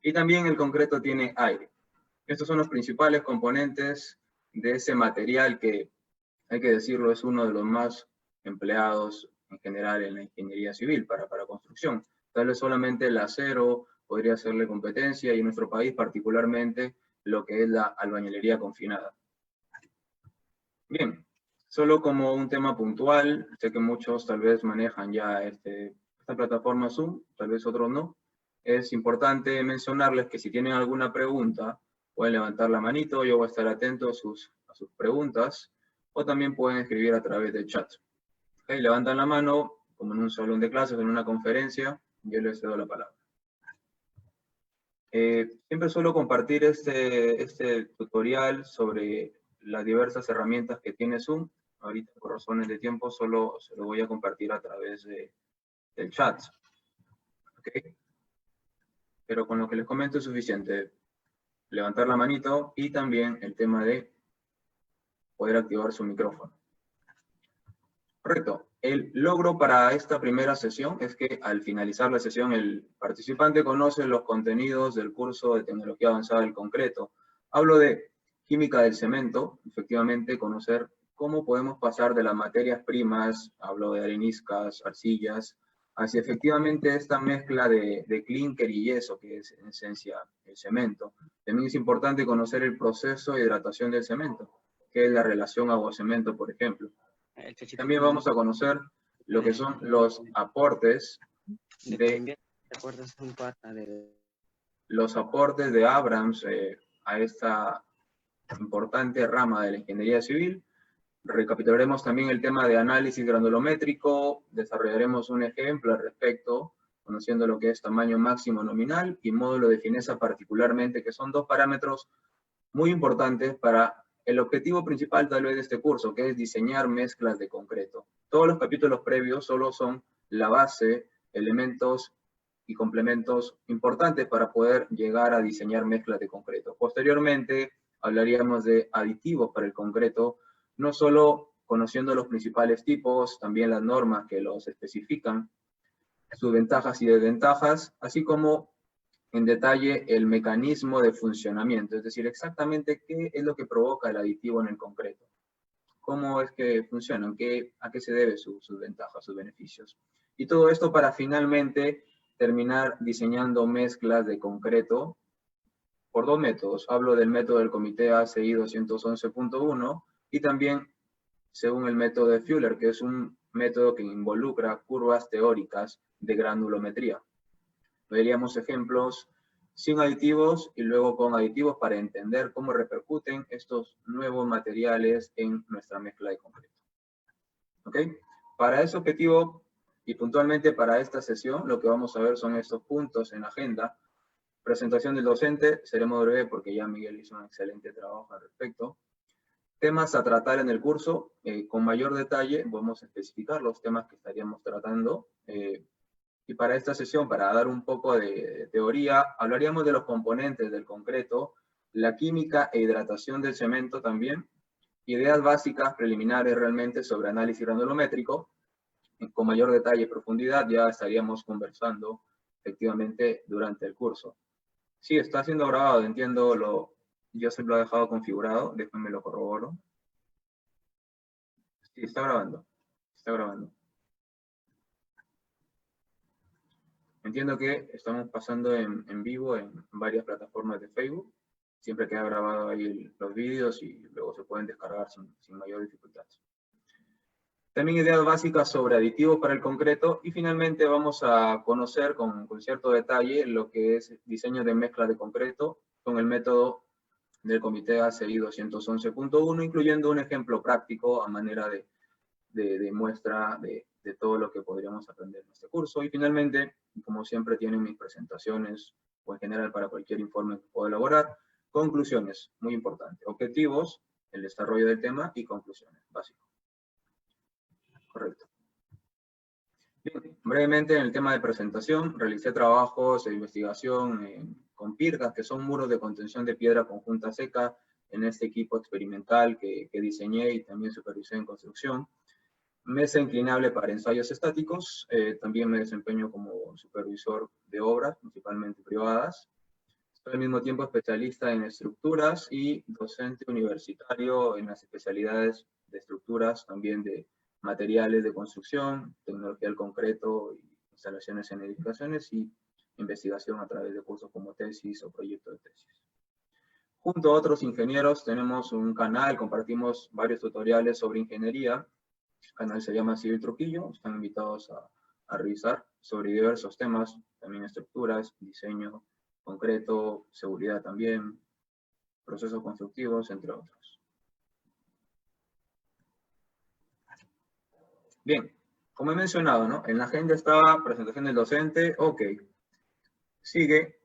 Y también el concreto tiene aire. Estos son los principales componentes de ese material que, hay que decirlo, es uno de los más empleados en general en la ingeniería civil para construcción. Tal vez solamente el acero podría hacerle competencia y en nuestro país particularmente lo que es la albañilería confinada. Bien, solo como un tema puntual, sé que muchos tal vez manejan ya esta plataforma Zoom, tal vez otros no. Es importante mencionarles que si tienen alguna pregunta, pueden levantar la manito, yo voy a estar atento a sus preguntas, o también pueden escribir a través del chat. Okay, levantan la mano, como en un salón de clases, en una conferencia, yo les cedo la palabra. Siempre suelo compartir este tutorial sobre las diversas herramientas que tiene Zoom. Ahorita, por razones de tiempo, solo se lo voy a compartir a través del chat. ¿Okay? Pero con lo que les comento es suficiente. Levantar la manito y también el tema de poder activar su micrófono. Correcto. El logro para esta primera sesión es que al finalizar la sesión el participante conoce los contenidos del curso de Tecnología Avanzada del Concreto. Hablo de química del cemento, efectivamente conocer cómo podemos pasar de las materias primas, hablo de areniscas, arcillas, hacia efectivamente esta mezcla de clínker y yeso, que es en esencia el cemento. También es importante conocer el proceso de hidratación del cemento, que es la relación agua-cemento, por ejemplo. También vamos a conocer lo que son los aportes de Abrams a esta importante rama de la ingeniería civil. Recapitularemos también el tema de análisis granulométrico, desarrollaremos un ejemplo al respecto, conociendo lo que es tamaño máximo nominal y módulo de fineza particularmente, que son dos parámetros muy importantes para el objetivo principal tal vez de este curso, que es diseñar mezclas de concreto. Todos los capítulos previos solo son la base, elementos y complementos importantes para poder llegar a diseñar mezclas de concreto. Posteriormente hablaríamos de aditivos para el concreto, no solo conociendo los principales tipos, también las normas que los especifican, sus ventajas y desventajas, así como en detalle el mecanismo de funcionamiento, es decir, exactamente qué es lo que provoca el aditivo en el concreto, cómo es que funcionan, a qué se debe sus ventajas, sus beneficios. Y todo esto para finalmente terminar diseñando mezclas de concreto por dos métodos. Hablo del método del Comité ACI 211.1 y también según el método de Fuller, que es un método que involucra curvas teóricas de granulometría. Veríamos ejemplos sin aditivos y luego con aditivos para entender cómo repercuten estos nuevos materiales en nuestra mezcla de concreto. ¿Ok? Para ese objetivo y puntualmente para esta sesión, lo que vamos a ver son estos puntos en la agenda. Presentación del docente, seremos breve porque ya Miguel hizo un excelente trabajo al respecto. Temas a tratar en el curso, con mayor detalle vamos a especificar los temas que estaríamos tratando. Y para esta sesión, para dar un poco de teoría, hablaríamos de los componentes del concreto, la química e hidratación del cemento también, ideas básicas preliminares realmente sobre análisis granulométrico, con mayor detalle y profundidad ya estaríamos conversando efectivamente durante el curso. Sí, está siendo grabado, entiendo, yo se lo he dejado configurado, déjenme lo corroboro. Sí, está grabando, está grabando. Entiendo que estamos pasando en vivo en varias plataformas de Facebook. Siempre queda grabado ahí los vídeos y luego se pueden descargar sin mayor dificultad. También ideas básicas sobre aditivos para el concreto y finalmente vamos a conocer con cierto detalle lo que es diseño de mezcla de concreto con el método del Comité ACI 211.1, incluyendo un ejemplo práctico a manera de muestra de todo lo que podríamos aprender en este curso. Y finalmente, como siempre tienen mis presentaciones, o en general para cualquier informe que pueda elaborar, conclusiones, muy importante. Objetivos, el desarrollo del tema y conclusiones, básico. Correcto. Bien, brevemente en el tema de presentación, realicé trabajos de investigación con PIRCAS, que son muros de contención de piedra conjunta seca, en este equipo experimental que diseñé y también supervisé en construcción. Mesa inclinable para ensayos estáticos, también me desempeño como supervisor de obras, principalmente privadas. Soy al mismo tiempo especialista en estructuras y docente universitario en las especialidades de estructuras, también de materiales de construcción, tecnología del concreto, instalaciones en edificaciones y investigación a través de cursos como tesis o proyectos de tesis. Junto a otros ingenieros tenemos un canal, compartimos varios tutoriales sobre ingeniería. El canal se llama Civil Trujillo, están invitados a revisar sobre diversos temas, también estructuras, diseño concreto, seguridad también, procesos constructivos, entre otros. Bien, como he mencionado, ¿no? En la agenda está presentación del docente, ok. Sigue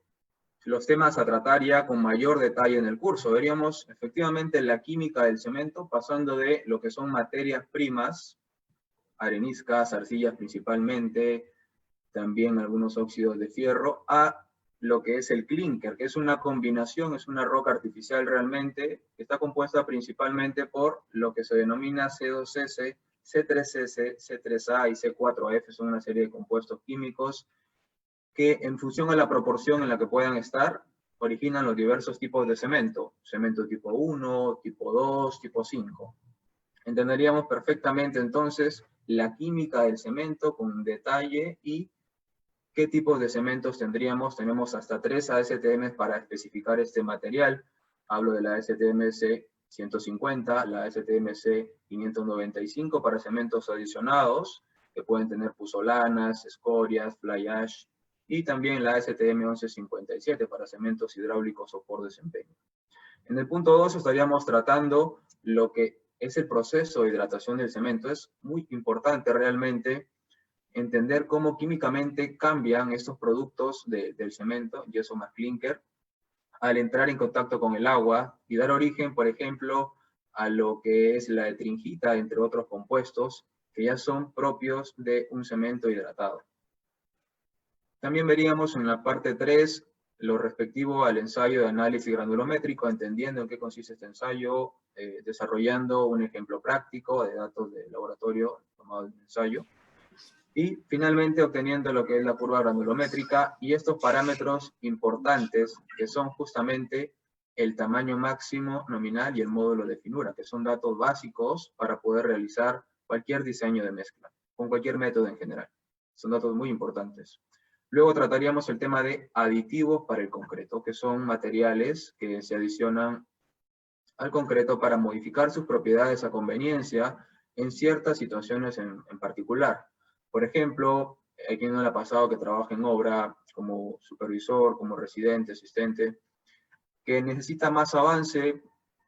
los temas a tratar ya con mayor detalle en el curso. Veríamos efectivamente la química del cemento, pasando de lo que son materias primas, areniscas, arcillas principalmente, también algunos óxidos de fierro, a lo que es el clinker, que es una combinación, es una roca artificial realmente, que está compuesta principalmente por lo que se denomina C2S, C3S, C3A y C4F, son una serie de compuestos químicos que en función a la proporción en la que puedan estar, originan los diversos tipos de cemento. Cemento tipo 1, tipo 2, tipo 5. Entenderíamos perfectamente entonces la química del cemento con detalle y qué tipos de cementos tendríamos. Tenemos hasta 3 ASTM para especificar este material. Hablo de la STMC 150, la STMC 595 para cementos adicionados, que pueden tener puzolanas, escorias, fly ash, y también la STM 1157 para cementos hidráulicos o por desempeño. En el punto 2 estaríamos tratando lo que es el proceso de hidratación del cemento. Es muy importante realmente entender cómo químicamente cambian estos productos del cemento, yeso más clinker, al entrar en contacto con el agua y dar origen, por ejemplo, a lo que es la etringita, entre otros compuestos, que ya son propios de un cemento hidratado. También veríamos en la parte 3 lo respectivo al ensayo de análisis granulométrico, entendiendo en qué consiste este ensayo, desarrollando un ejemplo práctico de datos de laboratorio tomado en el ensayo, y finalmente obteniendo lo que es la curva granulométrica y estos parámetros importantes que son justamente el tamaño máximo nominal y el módulo de finura, que son datos básicos para poder realizar cualquier diseño de mezcla, con cualquier método en general. Son datos muy importantes. Luego trataríamos el tema de aditivos para el concreto, que son materiales que se adicionan al concreto para modificar sus propiedades a conveniencia en ciertas situaciones en particular. Por ejemplo, hay quien no le ha pasado que trabaja en obra como supervisor, como residente, asistente, que necesita más avance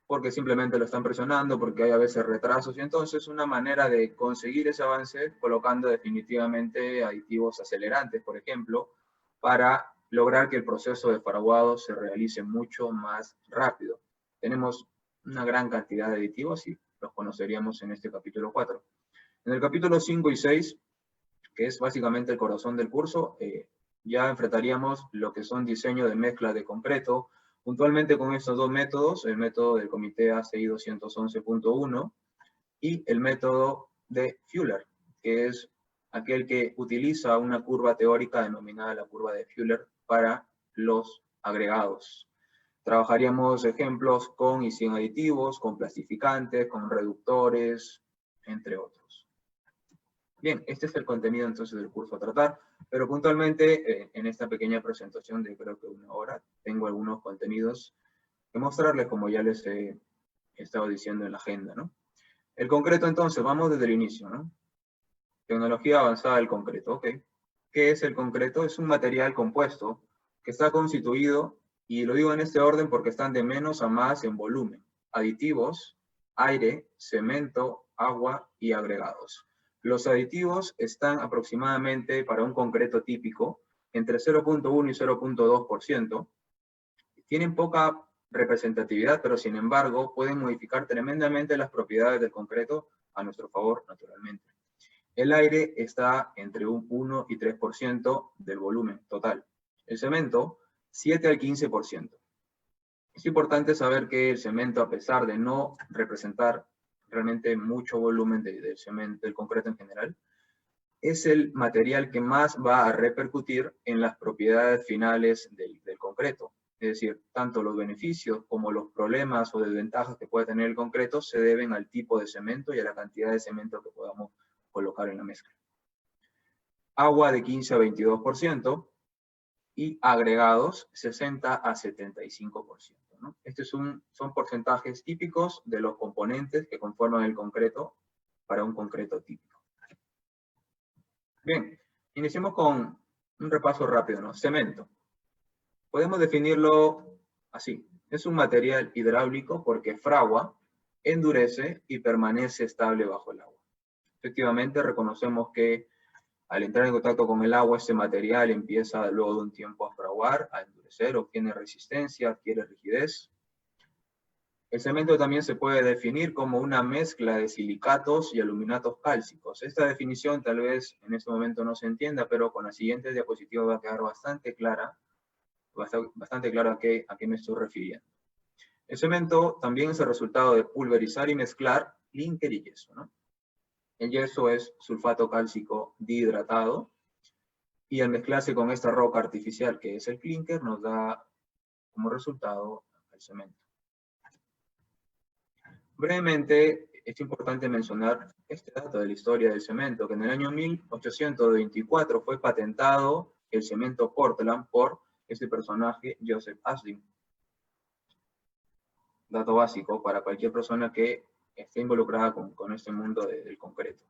porque simplemente lo están presionando, porque hay a veces retrasos, y entonces una manera de conseguir ese avance colocando definitivamente aditivos acelerantes, por ejemplo, para lograr que el proceso de fraguado se realice mucho más rápido. Tenemos una gran cantidad de aditivos y los conoceríamos en este capítulo 4. En el capítulo 5 y 6, que es básicamente el corazón del curso, ya enfrentaríamos lo que son diseño de mezcla de concreto, puntualmente con estos dos métodos, el método del comité ACI 211.1 y el método de Fuller, que es aquel que utiliza una curva teórica denominada la curva de Fuller para los agregados. Trabajaríamos ejemplos con y sin aditivos, con plastificantes, con reductores, entre otros. Bien, este es el contenido entonces del curso a tratar, pero puntualmente en esta pequeña presentación de creo que 1 hora, tengo algunos contenidos que mostrarles como ya les he estado diciendo en la agenda, ¿no? El concreto entonces, vamos desde el inicio, ¿no? Tecnología avanzada del concreto, ok. ¿Qué es el concreto? Es un material compuesto que está constituido, y lo digo en este orden porque están de menos a más en volumen. Aditivos, aire, cemento, agua y agregados. Los aditivos están aproximadamente para un concreto típico entre 0.1 y 0.2%. Tienen poca representatividad, pero sin embargo pueden modificar tremendamente las propiedades del concreto a nuestro favor, naturalmente. El aire está entre un 1 y 3% del volumen total. El cemento, 7 al 15%. Es importante saber que el cemento, a pesar de no representar realmente mucho volumen del cemento, del concreto en general, es el material que más va a repercutir en las propiedades finales del concreto. Es decir, tanto los beneficios como los problemas o desventajas que puede tener el concreto se deben al tipo de cemento y a la cantidad de cemento que podamos colocar en la mezcla. Agua de 15 a 22% y agregados 60 a 75%. ¿no? Estos son porcentajes típicos de los componentes que conforman el concreto para un concreto típico. Bien, iniciemos con un repaso rápido, ¿no? Cemento. Podemos definirlo así. Es un material hidráulico porque fragua, endurece y permanece estable bajo el agua. Efectivamente, reconocemos que al entrar en contacto con el agua, este material empieza luego de un tiempo a fraguar, a endurecer, obtiene resistencia, adquiere rigidez. El cemento también se puede definir como una mezcla de silicatos y aluminatos cálcicos. Esta definición tal vez en este momento no se entienda, pero con la siguiente diapositiva va a quedar bastante claro a qué me estoy refiriendo. El cemento también es el resultado de pulverizar y mezclar clínker y yeso, ¿no? El yeso es sulfato cálcico dihidratado y al mezclarse con esta roca artificial que es el clínker nos da como resultado el cemento. Brevemente, es importante mencionar este dato de la historia del cemento, que en el año 1824 fue patentado el cemento Portland por este personaje, Joseph Ashley. Dato básico para cualquier persona que esté involucrada con este mundo del concreto.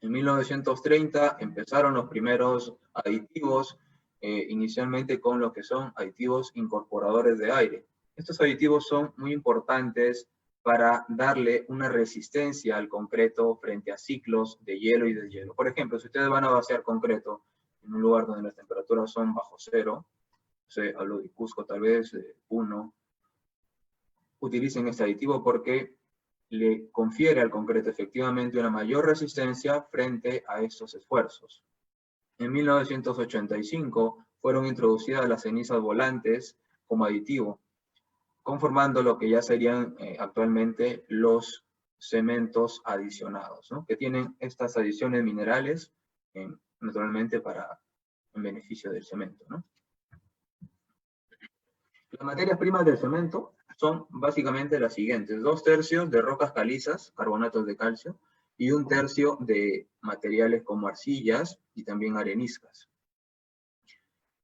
En 1930 empezaron los primeros aditivos, inicialmente con lo que son aditivos incorporadores de aire. Estos aditivos son muy importantes para darle una resistencia al concreto frente a ciclos de hielo y deshielo. Por ejemplo, si ustedes van a vaciar concreto en un lugar donde las temperaturas son bajo cero, no sé, hablo de Cusco tal vez, Puno, utilicen este aditivo porque le confiere al concreto efectivamente una mayor resistencia frente a estos esfuerzos. En 1985 fueron introducidas las cenizas volantes como aditivo, conformando lo que ya serían actualmente los cementos adicionados, ¿no? Que tienen estas adiciones minerales, naturalmente en beneficio del cemento, ¿no? Las materias primas del cemento son básicamente las siguientes: 2/3 de rocas calizas, carbonatos de calcio, y 1/3 de materiales como arcillas y también areniscas.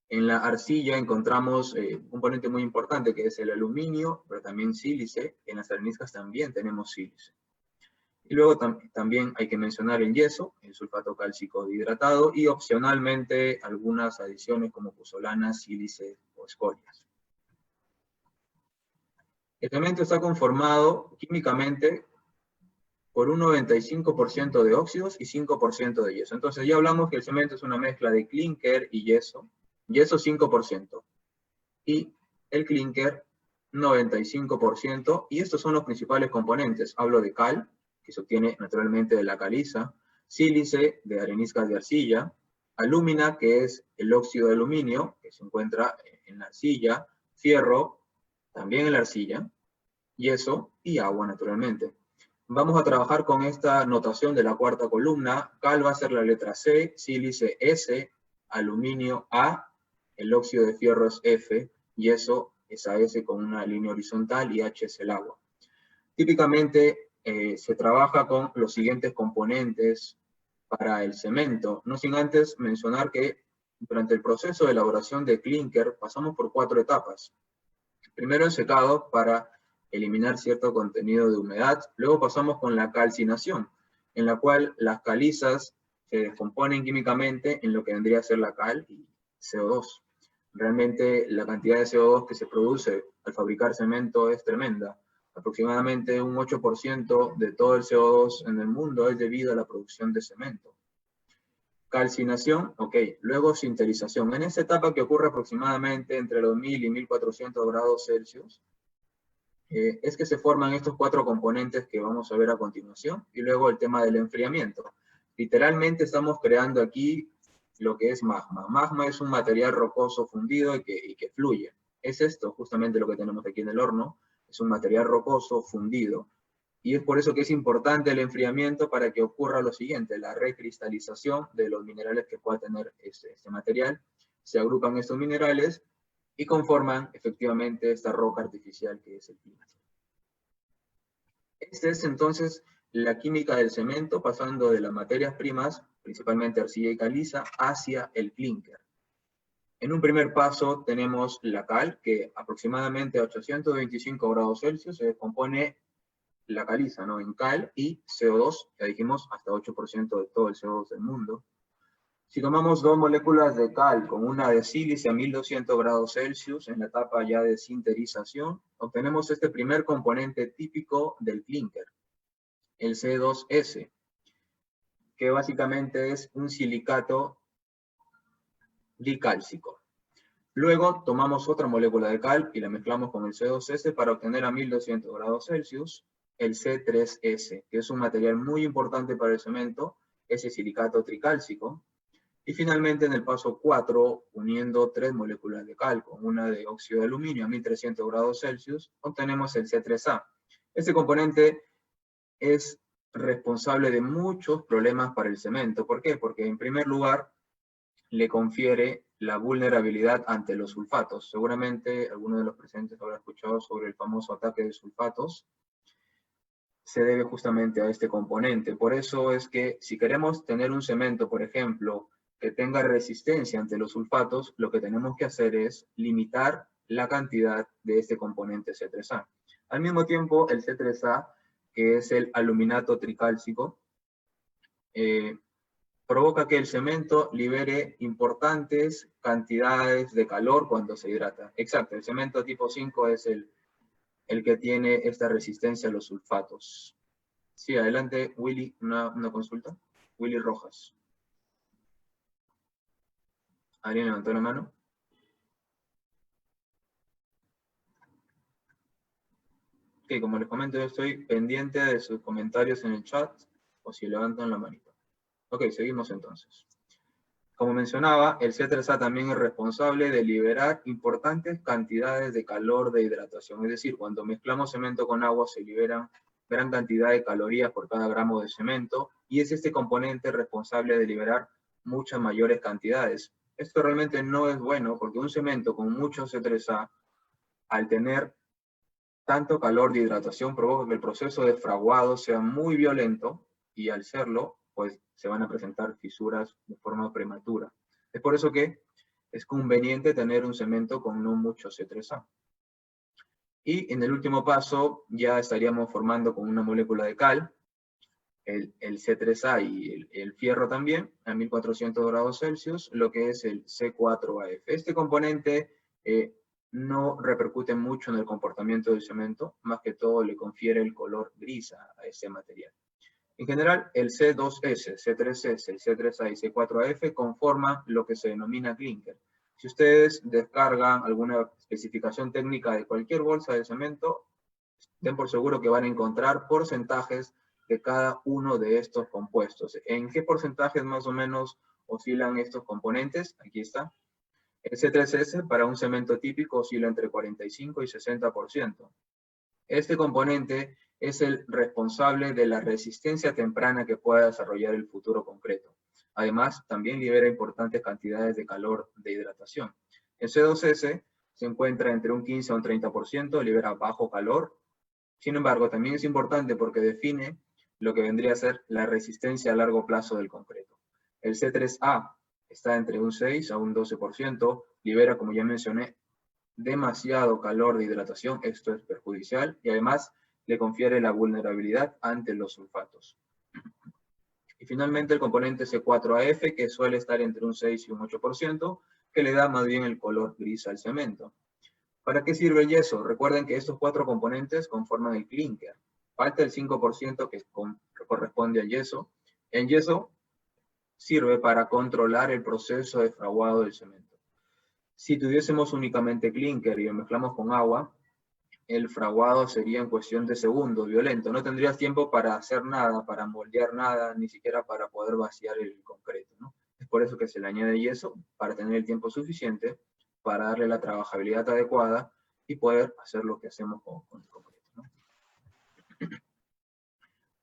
En la arcilla encontramos un componente muy importante que es el aluminio, pero también sílice. En las areniscas también tenemos sílice. Y luego también hay que mencionar el yeso, el sulfato cálcico dihidratado, y opcionalmente algunas adiciones como pozolanas, sílice o escorias. El cemento está conformado químicamente por un 95% de óxidos y 5% de yeso. Entonces ya hablamos que el cemento es una mezcla de clínker y yeso 5%, y el clínker 95%, y estos son los principales componentes. Hablo de cal, que se obtiene naturalmente de la caliza, sílice de areniscas de arcilla, alúmina, que es el óxido de aluminio, que se encuentra en la arcilla, fierro, también en la arcilla, yeso y agua naturalmente. Vamos a trabajar con esta notación de la cuarta columna. Cal va a ser la letra C, sílice S, aluminio A, el óxido de fierro es F, yeso es AS con una línea horizontal y H es el agua. Típicamente se trabaja con los siguientes componentes para el cemento, no sin antes mencionar que durante el proceso de elaboración de clínker pasamos por 4 etapas. Primero el secado para eliminar cierto contenido de humedad. Luego pasamos con la calcinación, en la cual las calizas se descomponen químicamente en lo que vendría a ser la cal y CO2. Realmente la cantidad de CO2 que se produce al fabricar cemento es tremenda. Aproximadamente un 8% de todo el CO2 en el mundo es debido a la producción de cemento. Calcinación, ok. Luego sinterización. En esta etapa que ocurre aproximadamente entre los 1000 y 1400 grados Celsius, es que se forman estos 4 componentes que vamos a ver a continuación, y luego el tema del enfriamiento. Literalmente estamos creando aquí lo que es magma. Magma es un material rocoso fundido y que fluye. Es esto justamente lo que tenemos aquí en el horno, es un material rocoso fundido. Y es por eso que es importante el enfriamiento para que ocurra lo siguiente: la recristalización de los minerales que pueda tener este material. Se agrupan estos minerales y conforman efectivamente esta roca artificial que es el clinker. Esta es entonces la química del cemento, pasando de las materias primas, principalmente arcilla y caliza, hacia el clinker. En un primer paso tenemos la cal, que aproximadamente a 825 grados Celsius se descompone la caliza, ¿no? En cal y CO2, ya dijimos, hasta 8% de todo el CO2 del mundo. Si tomamos dos moléculas de cal con una de sílice a 1200 grados Celsius en la etapa ya de sinterización, obtenemos este primer componente típico del clinker, el C2S, que básicamente es un silicato dicálcico. Luego tomamos otra molécula de cal y la mezclamos con el C2S para obtener a 1200 grados Celsius el C3S, que es un material muy importante para el cemento, ese silicato tricálcico. Y finalmente en el paso 4, uniendo tres moléculas de cal con una de óxido de aluminio a 1300 grados Celsius, obtenemos el C3A. Este componente es responsable de muchos problemas para el cemento. ¿Por qué? Porque en primer lugar le confiere la vulnerabilidad ante los sulfatos. Seguramente alguno de los presentes habrá escuchado sobre el famoso ataque de sulfatos. Se debe justamente a este componente. Por eso es que si queremos tener un cemento, por ejemplo, que tenga resistencia ante los sulfatos, lo que tenemos que hacer es limitar la cantidad de este componente C3A. Al mismo tiempo, el C3A, que es el aluminato tricálcico, provoca que el cemento libere importantes cantidades de calor cuando se hidrata. Exacto, el cemento tipo 5 es el que tiene esta resistencia a los sulfatos. Sí, adelante, Willy, una consulta. Willy Rojas. ¿Alguien levantó la mano? Ok, como les comento, yo estoy pendiente de sus comentarios en el chat, o si levantan la manita. Ok, seguimos entonces. Como mencionaba, el C3A también es responsable de liberar importantes cantidades de calor de hidratación. Es decir, cuando mezclamos cemento con agua se liberan gran cantidad de calorías por cada gramo de cemento, y es este componente responsable de liberar muchas mayores cantidades. Esto realmente no es bueno porque un cemento con mucho C3A, al tener tanto calor de hidratación, provoca que el proceso de fraguado sea muy violento, y al serlo, pues se van a presentar fisuras de forma prematura. Es por eso que es conveniente tener un cemento con no mucho C3A. Y en el último paso ya estaríamos formando con una molécula de cal, el C3A y el fierro también, a 1400 grados Celsius, lo que es el C4AF. Este componente no repercute mucho en el comportamiento del cemento, más que todo le confiere el color gris a ese material. En general, el C2S, C3S, el C3A y C4AF conforman lo que se denomina clinker. Si ustedes descargan alguna especificación técnica de cualquier bolsa de cemento, den por seguro que van a encontrar porcentajes de cada uno de estos compuestos. ¿En qué porcentajes más o menos oscilan estos componentes? Aquí está. El C3S para un cemento típico oscila entre 45 y 60%. Este componente es el responsable de la resistencia temprana que pueda desarrollar el futuro concreto. Además, también libera importantes cantidades de calor de hidratación. El C2S se encuentra entre un 15 a un 30%, libera bajo calor. Sin embargo, también es importante porque define lo que vendría a ser la resistencia a largo plazo del concreto. El C3A está entre un 6 a un 12%, libera, como ya mencioné, demasiado calor de hidratación, esto es perjudicial, y además le confiere la vulnerabilidad ante los sulfatos. Y finalmente el componente C4AF, que suele estar entre un 6 y un 8%, que le da más bien el color gris al cemento. ¿Para qué sirve el yeso? Recuerden que estos cuatro componentes conforman el clinker. Falta el 5% que corresponde al yeso. El yeso sirve para controlar el proceso de fraguado del cemento. Si tuviésemos únicamente clinker y lo mezclamos con agua, el fraguado sería en cuestión de segundos, violento. No tendrías tiempo para hacer nada, para moldear nada, ni siquiera para poder vaciar el concreto, ¿no? Es por eso que se le añade yeso, para tener el tiempo suficiente para darle la trabajabilidad adecuada y poder hacer lo que hacemos con el concreto, ¿no?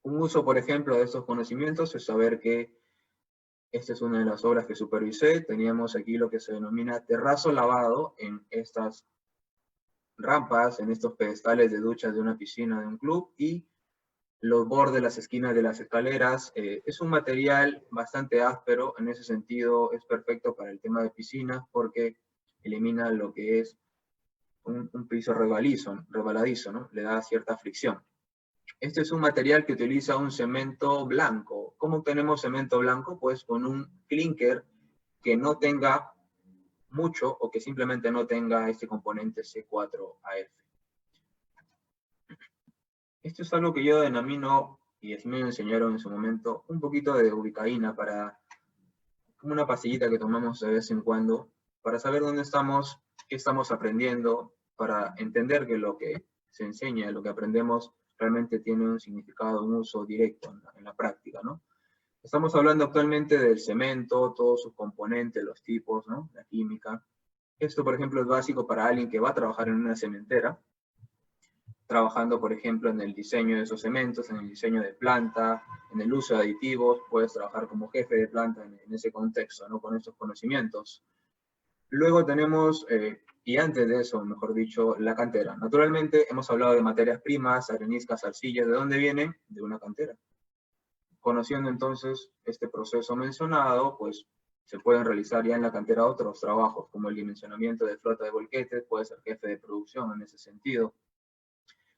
Un uso, por ejemplo, de estos conocimientos es saber que Esta es una de las obras que supervisé. Teníamos aquí lo que se denomina terrazo lavado en estas rampas, en estos pedestales de duchas de una piscina de un club, y los bordes, las esquinas de las escaleras. Es un material bastante áspero, en ese sentido es perfecto para el tema de piscinas porque elimina lo que es un piso resbaladizo, ¿no? Le da cierta fricción. Este es un material que utiliza un cemento blanco. ¿Cómo obtenemos cemento blanco? Pues con un clinker que no tenga mucho o que simplemente no tenga este componente C4AF. Esto es algo que yo denomino, y así me enseñaron en su momento, un poquito de ubicaína, como una pastillita que tomamos de vez en cuando, para saber dónde estamos, qué estamos aprendiendo, para entender que lo que se enseña, lo que aprendemos, realmente tiene un significado, un uso directo en la práctica, ¿no? Estamos hablando actualmente del cemento, todos sus componentes, los tipos, ¿no? La química. Esto, por ejemplo, es básico para alguien que va a trabajar en una cementera, trabajando, por ejemplo, en el diseño de esos cementos, en el diseño de planta, en el uso de aditivos. Puedes trabajar como jefe de planta en ese contexto, ¿no? Con estos conocimientos. Luego tenemos, y antes de eso, mejor dicho, la cantera. Naturalmente, hemos hablado de materias primas, areniscas, arcillas. ¿De dónde vienen? De una cantera. Conociendo entonces este proceso mencionado, pues se pueden realizar ya en la cantera otros trabajos, como el dimensionamiento de flota de volquetes. Puede ser jefe de producción en ese sentido.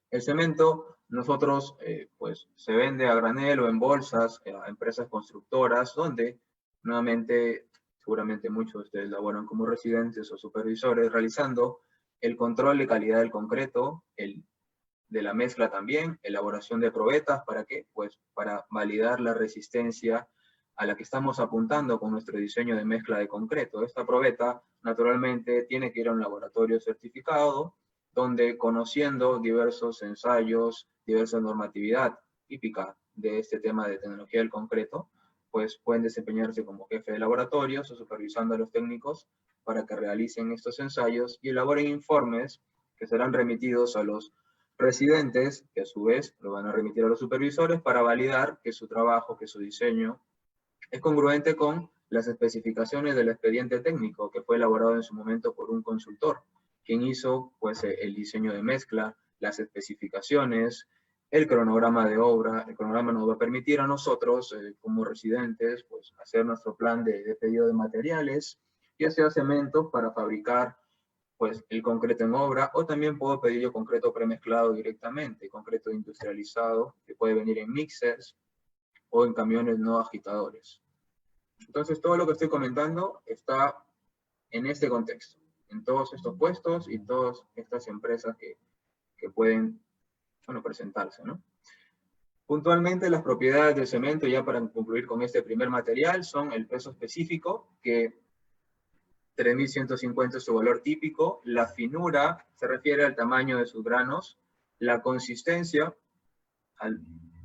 El cemento, nosotros, pues, se vende a granel o en bolsas a empresas constructoras, donde, nuevamente, seguramente muchos de ustedes laboran como residentes o supervisores, realizando el control de calidad del concreto, de la mezcla también, elaboración de probetas. ¿Para qué? Pues para validar la resistencia a la que estamos apuntando con nuestro diseño de mezcla de concreto. Esta probeta, naturalmente, tiene que ir a un laboratorio certificado, donde, conociendo diversos ensayos, diversa normatividad típica de este tema de tecnología del concreto, pues pueden desempeñarse como jefe de laboratorios o supervisando a los técnicos para que realicen estos ensayos y elaboren informes que serán remitidos a los residentes, que a su vez lo van a remitir a los supervisores para validar que su trabajo, que su diseño es congruente con las especificaciones del expediente técnico que fue elaborado en su momento por un consultor, quien hizo pues el diseño de mezcla, las especificaciones, el cronograma de obra. El cronograma nos va a permitir a nosotros, como residentes, pues hacer nuestro plan de pedido de materiales, ya sea cemento para fabricar pues el concreto en obra, o también puedo pedir yo concreto premezclado directamente, concreto industrializado, que puede venir en mixers o en camiones no agitadores. Entonces, todo lo que estoy comentando está en este contexto, en todos estos puestos y todas estas empresas que pueden, bueno, presentarse, ¿no? Puntualmente, las propiedades del cemento, ya para concluir con este primer material, son el peso específico, que 3.150 es su valor típico. La finura se refiere al tamaño de sus granos. La consistencia, al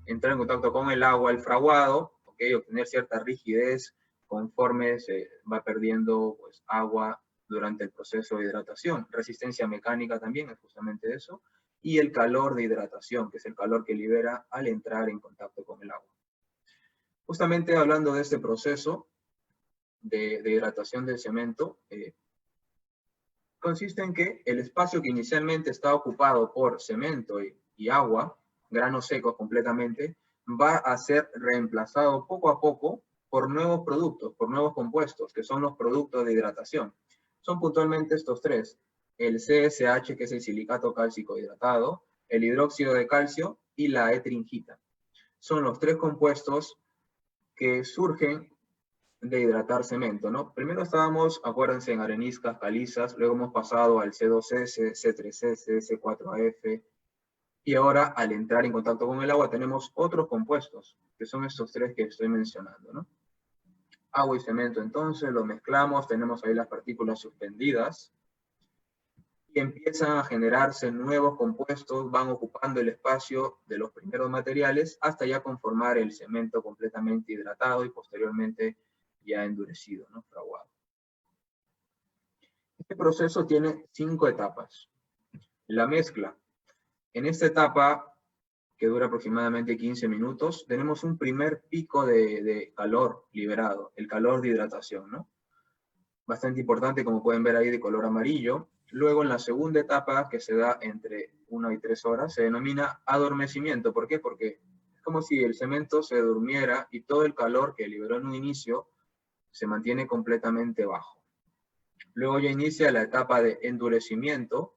entrar en contacto con el agua, el fraguado, ¿okay? Obtener cierta rigidez conforme se va perdiendo pues, agua durante el proceso de hidratación. Resistencia mecánica también es justamente eso. Y el calor de hidratación, que es el calor que libera al entrar en contacto con el agua. Justamente hablando de este proceso de hidratación del cemento, consiste en que el espacio que inicialmente está ocupado por cemento y agua, granos secos completamente, va a ser reemplazado poco a poco por nuevos productos, por nuevos compuestos, que son los productos de hidratación. Son puntualmente estos tres: el CSH, que es el silicato cálcico hidratado, el hidróxido de calcio y la etringita. Son los tres compuestos que surgen de hidratar cemento, ¿no? Primero estábamos, acuérdense, en areniscas, calizas, luego hemos pasado al C2S, C3S, C4AF, y ahora al entrar en contacto con el agua tenemos otros compuestos, que son estos tres que estoy mencionando, ¿no? Agua y cemento, entonces, lo mezclamos, tenemos ahí las partículas suspendidas, y empiezan a generarse nuevos compuestos, van ocupando el espacio de los primeros materiales, hasta ya conformar el cemento completamente hidratado y posteriormente ya endurecido, ¿no? Fraguado. Este proceso tiene 5 etapas. La mezcla. En esta etapa que dura aproximadamente 15 minutos, tenemos un primer pico de calor liberado, el calor de hidratación, ¿no? Bastante importante, como pueden ver ahí, de color amarillo. Luego, en la segunda etapa, que se da entre 1 y 3 horas, se denomina adormecimiento. ¿Por qué? Porque es como si el cemento se durmiera y todo el calor que liberó en un inicio se mantiene completamente bajo. Luego ya inicia la etapa de endurecimiento,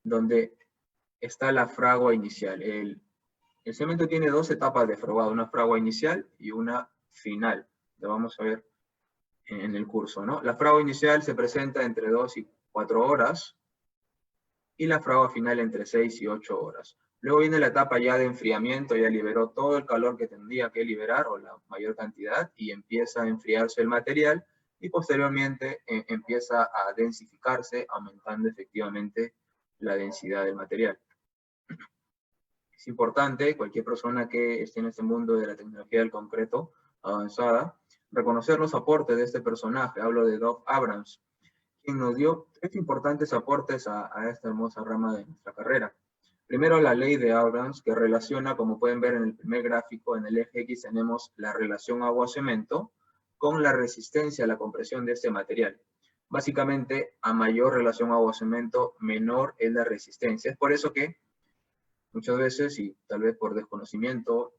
donde está la fragua inicial. El cemento tiene dos etapas de fragua, una fragua inicial y una final. Lo vamos a ver en el curso, ¿no? La fragua inicial se presenta entre 2 y 4 horas y la fragua final entre 6 y 8 horas. Luego viene la etapa ya de enfriamiento, ya liberó todo el calor que tendría que liberar o la mayor cantidad y empieza a enfriarse el material y posteriormente empieza a densificarse, aumentando efectivamente la densidad del material. Es importante, cualquier persona que esté en este mundo de la tecnología del concreto avanzada, reconocer los aportes de este personaje. Hablo de Doug Abrams, quien nos dio 3 importantes aportes a esta hermosa rama de nuestra carrera. Primero, la ley de Abrams, que relaciona, como pueden ver en el primer gráfico, en el eje X tenemos la relación agua-cemento con la resistencia a la compresión de este material. Básicamente, a mayor relación agua-cemento, menor es la resistencia. Es por eso que muchas veces, y tal vez por desconocimiento,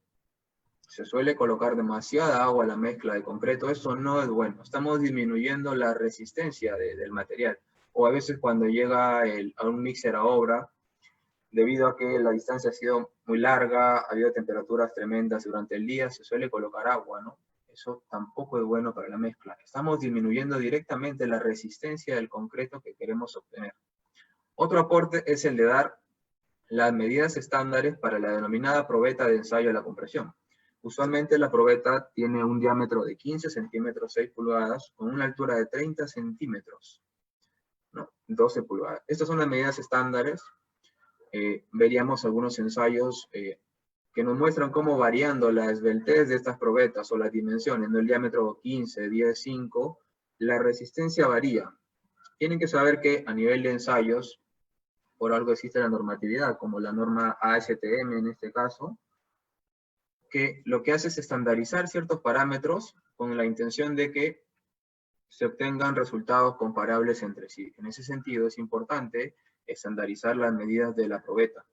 se suele colocar demasiada agua a la mezcla de concreto. Eso no es bueno. Estamos disminuyendo la resistencia del material. O a veces cuando llega a un mixer a obra, debido a que la distancia ha sido muy larga, ha habido temperaturas tremendas durante el día, se suele colocar agua, ¿no? Eso tampoco es bueno para la mezcla. Estamos disminuyendo directamente la resistencia del concreto que queremos obtener. Otro aporte es el de dar las medidas estándares para la denominada probeta de ensayo a la compresión. Usualmente la probeta tiene un diámetro de 15 centímetros, 6 pulgadas, con una altura de 30 centímetros, ¿no? 12 pulgadas. Estas son las medidas estándares. Veríamos algunos ensayos que nos muestran cómo variando la esbeltez de estas probetas o las dimensiones, ¿no? El diámetro 15, 10, 5, la resistencia varía. Tienen que saber que a nivel de ensayos, por algo existe la normatividad, como la norma ASTM en este caso, que lo que hace es estandarizar ciertos parámetros con la intención de que se obtengan resultados comparables entre sí. En ese sentido es importante estandarizar las medidas de la probeta.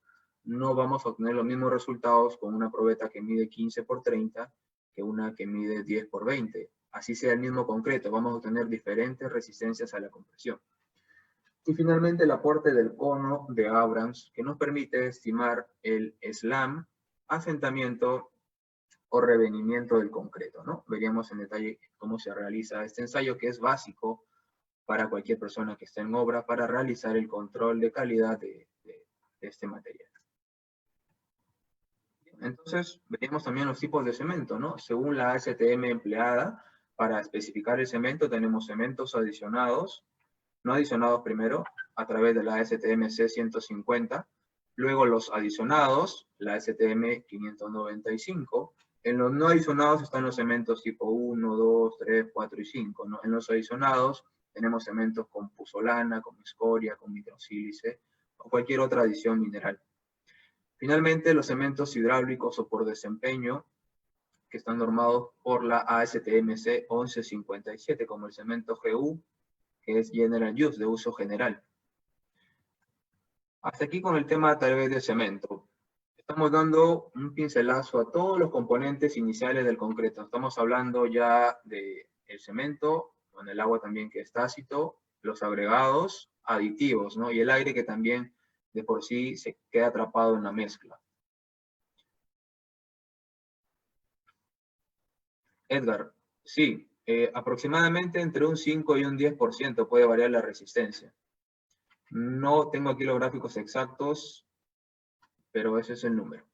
No vamos a obtener los mismos resultados con una probeta que mide 15 por 30 que una que mide 10 por 20. Así sea el mismo concreto, vamos a obtener diferentes resistencias a la compresión. Y finalmente el aporte del cono de Abrams, que nos permite estimar el slam, asentamiento o revenimiento del concreto, ¿no? Veríamos en detalle cómo se realiza este ensayo, que es básico para cualquier persona que esté en obra para realizar el control de calidad de este material. Entonces, veríamos también los tipos de cemento, ¿no? Según la ASTM empleada para especificar el cemento, tenemos cementos adicionados, no adicionados primero, a través de la ASTM C150, luego los adicionados, la ASTM 595, en los no adicionados están los cementos tipo 1, 2, 3, 4 y 5, ¿no? En los adicionados tenemos cementos con puzolana, con escoria, con microsílice, o cualquier otra adición mineral. Finalmente, los cementos hidráulicos o por desempeño, que están normados por la ASTM C 1157, como el cemento GU, que es General Use, de uso general. Hasta aquí con el tema tal vez de cemento. Estamos dando un pincelazo a todos los componentes iniciales del concreto. Estamos hablando ya del cemento, con el agua también que es tácito, los agregados, aditivos, ¿no? Y el aire que también de por sí se queda atrapado en la mezcla. Edgar, sí, aproximadamente entre un 5 y un 10% puede variar la resistencia. No tengo aquí los gráficos exactos, pero ese es el número.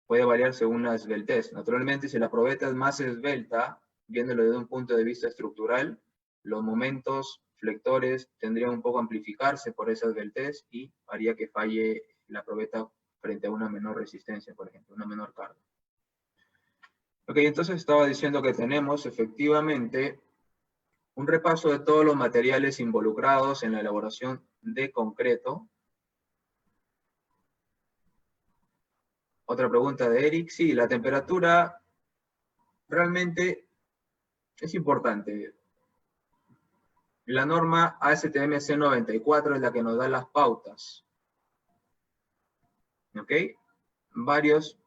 Puede variar según la esbeltez. Naturalmente, si la probeta es más esbelta, viéndolo desde un punto de vista estructural, los momentos flectores tendrían un poco amplificarse por esa esbeltez y haría que falle la probeta frente a una menor resistencia, por ejemplo, una menor carga. Ok, entonces estaba diciendo que tenemos efectivamente un repaso de todos los materiales involucrados en la elaboración de concreto. Otra pregunta de Eric. Sí, la temperatura realmente es importante. La norma ASTM C94 es la que nos da las pautas. ¿Ok? Varios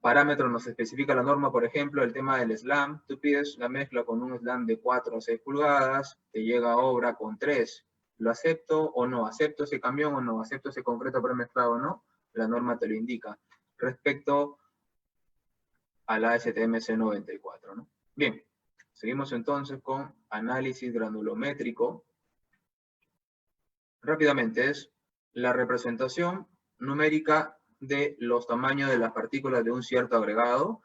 parámetros nos especifica la norma, por ejemplo, el tema del slam. Tú pides la mezcla con un slam de 4 a 6 pulgadas, te llega obra con 3. ¿Lo acepto o no? ¿Acepto ese camión o no? ¿Acepto ese concreto premezclado o no? La norma te lo indica. Respecto a la ASTM C94, ¿no? Bien, seguimos entonces con análisis granulométrico. Rápidamente es la representación numérica de los tamaños de las partículas de un cierto agregado.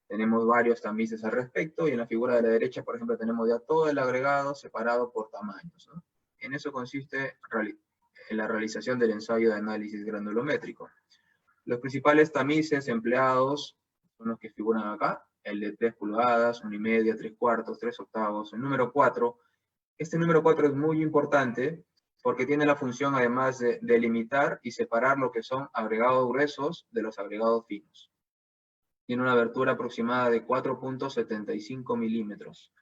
Tenemos varios tamices al respecto, y en la figura de la derecha, por ejemplo, tenemos ya todo el agregado separado por tamaños, ¿no? En eso consiste en la realización del ensayo de análisis granulométrico. Los principales tamices empleados son los que figuran acá: el de 3 pulgadas, 1,5, 3/4, 3/8, el número 4. Este número 4 es muy importante porque tiene la función, además, de delimitar y separar lo que son agregados gruesos de los agregados finos. Tiene una abertura aproximada de 4.75 milímetros.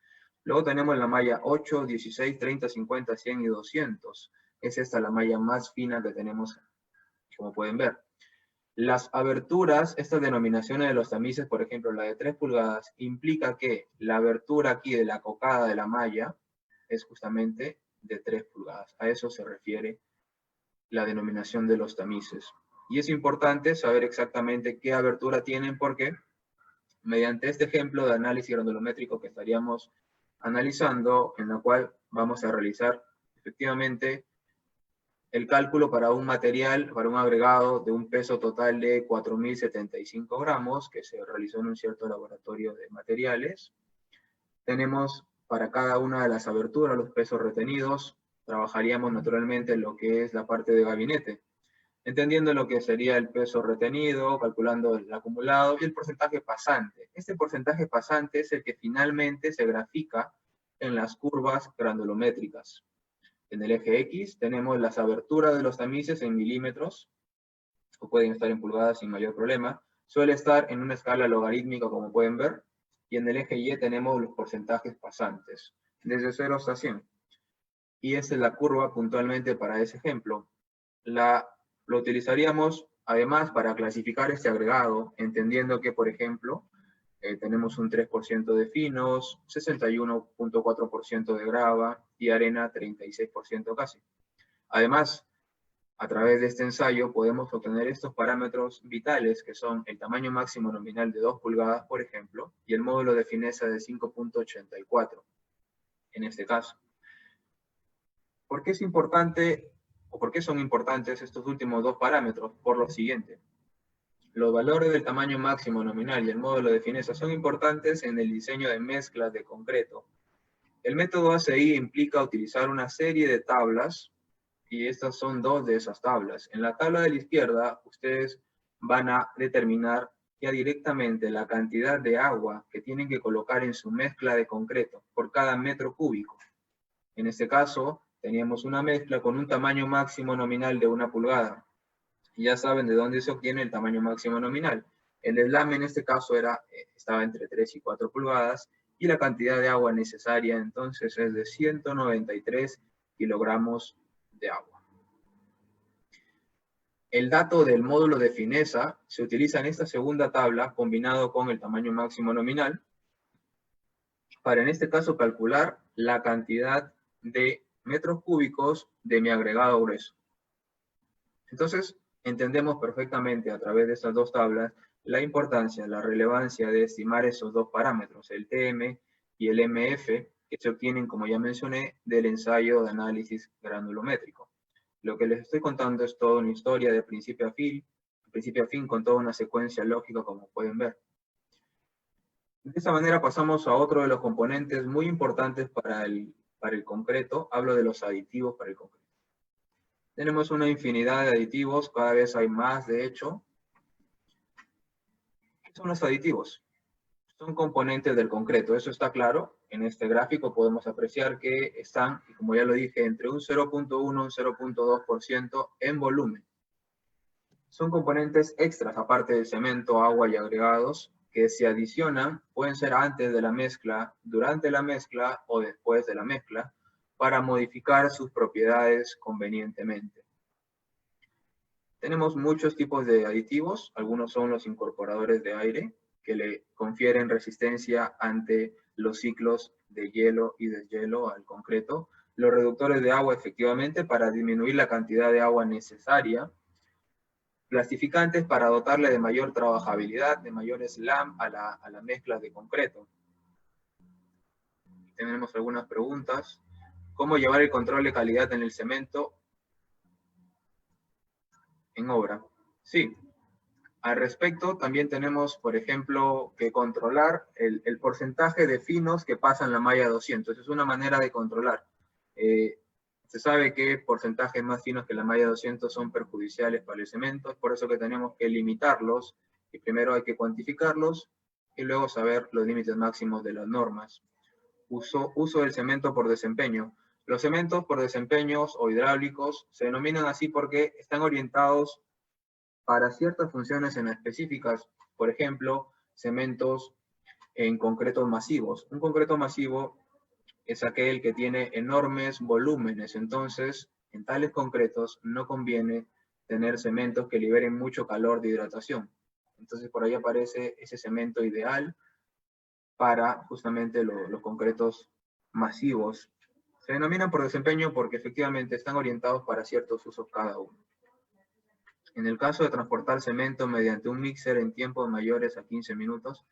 Luego tenemos la malla 8, 16, 30, 50, 100 y 200. Es esta la malla más fina que tenemos, como pueden ver. Las aberturas, estas denominaciones de los tamices, por ejemplo, la de 3 pulgadas, implica que la abertura aquí de la cocada de la malla es justamente de 3 pulgadas. A eso se refiere la denominación de los tamices. Y es importante saber exactamente qué abertura tienen, porque mediante este ejemplo de análisis granulométrico que estaríamos analizando, en la cual vamos a realizar efectivamente el cálculo para un material, para un agregado de un peso total de 4.075 gramos, que se realizó en un cierto laboratorio de materiales. Tenemos para cada una de las aberturas los pesos retenidos. Trabajaríamos naturalmente en lo que es la parte de gabinete, entendiendo lo que sería el peso retenido, calculando el acumulado y el porcentaje pasante. Este porcentaje pasante es el que finalmente se grafica en las curvas granulométricas. En el eje X tenemos las aberturas de los tamices en milímetros, o pueden estar en pulgadas sin mayor problema. Suele estar en una escala logarítmica, como pueden ver. Y en el eje Y tenemos los porcentajes pasantes, desde 0 hasta 100. Y esa es la curva puntualmente para ese ejemplo. Lo utilizaríamos además para clasificar este agregado, entendiendo que, por ejemplo, tenemos un 3% de finos, 61.4% de grava y arena 36% casi. Además, a través de este ensayo podemos obtener estos parámetros vitales, que son el tamaño máximo nominal de 2 pulgadas, por ejemplo, y el módulo de fineza de 5.84, en este caso. ¿Por qué es importante, o por qué son importantes estos últimos dos parámetros? Por lo siguiente. Los valores del tamaño máximo nominal y el módulo de fineza son importantes en el diseño de mezclas de concreto. El método ACI implica utilizar una serie de tablas, y estas son dos de esas tablas. En la tabla de la izquierda, ustedes van a determinar ya directamente la cantidad de agua que tienen que colocar en su mezcla de concreto por cada metro cúbico. En este caso, teníamos una mezcla con un tamaño máximo nominal de 1 pulgada. Ya saben de dónde se obtiene el tamaño máximo nominal. El slam en este caso estaba entre 3 y 4 pulgadas, y la cantidad de agua necesaria entonces es de 193 kilogramos de agua. El dato del módulo de fineza se utiliza en esta segunda tabla combinado con el tamaño máximo nominal para, en este caso, calcular la cantidad de metros cúbicos de mi agregado grueso. Entonces, entendemos perfectamente a través de estas dos tablas la importancia, la relevancia de estimar esos dos parámetros, el TM y el MF, que se obtienen, como ya mencioné, del ensayo de análisis granulométrico. Lo que les estoy contando es toda una historia de principio a fin, con toda una secuencia lógica, como pueden ver. De esta manera pasamos a otro de los componentes muy importantes para el concreto. Hablo de los aditivos para el concreto. Tenemos una infinidad de aditivos, cada vez hay más, de hecho. ¿Qué son los aditivos? Son componentes del concreto, eso está claro. En este gráfico podemos apreciar que están, y como ya lo dije, entre un 0.1 y un 0.2% en volumen. Son componentes extras, aparte del cemento, agua y agregados, que se adicionan, pueden ser antes de la mezcla, durante la mezcla o después de la mezcla, para modificar sus propiedades convenientemente. Tenemos muchos tipos de aditivos, algunos son los incorporadores de aire, que le confieren resistencia ante los ciclos de hielo y deshielo al concreto, los reductores de agua efectivamente para disminuir la cantidad de agua necesaria, plastificantes para dotarle de mayor trabajabilidad, de mayor slam a la mezcla de concreto. Tenemos algunas preguntas. ¿Cómo llevar el control de calidad en el cemento en obra? Sí. Al respecto, también tenemos, por ejemplo, que controlar el porcentaje de finos que pasan la malla 200. Es una manera de controlar. Se sabe que porcentajes más finos que la malla 200 son perjudiciales para el cemento, es por eso que tenemos que limitarlos, y primero hay que cuantificarlos, y luego saber los límites máximos de las normas. Uso del cemento por desempeño. Los cementos por desempeños o hidráulicos se denominan así porque están orientados para ciertas funciones en específicas, por ejemplo, cementos en concretos masivos. Un concreto masivo es aquel que tiene enormes volúmenes, entonces en tales concretos no conviene tener cementos que liberen mucho calor de hidratación. Entonces por ahí aparece ese cemento ideal para justamente los concretos masivos. Se denominan por desempeño porque efectivamente están orientados para ciertos usos cada uno. En el caso de transportar cemento mediante un mixer en tiempos mayores a 15 minutos,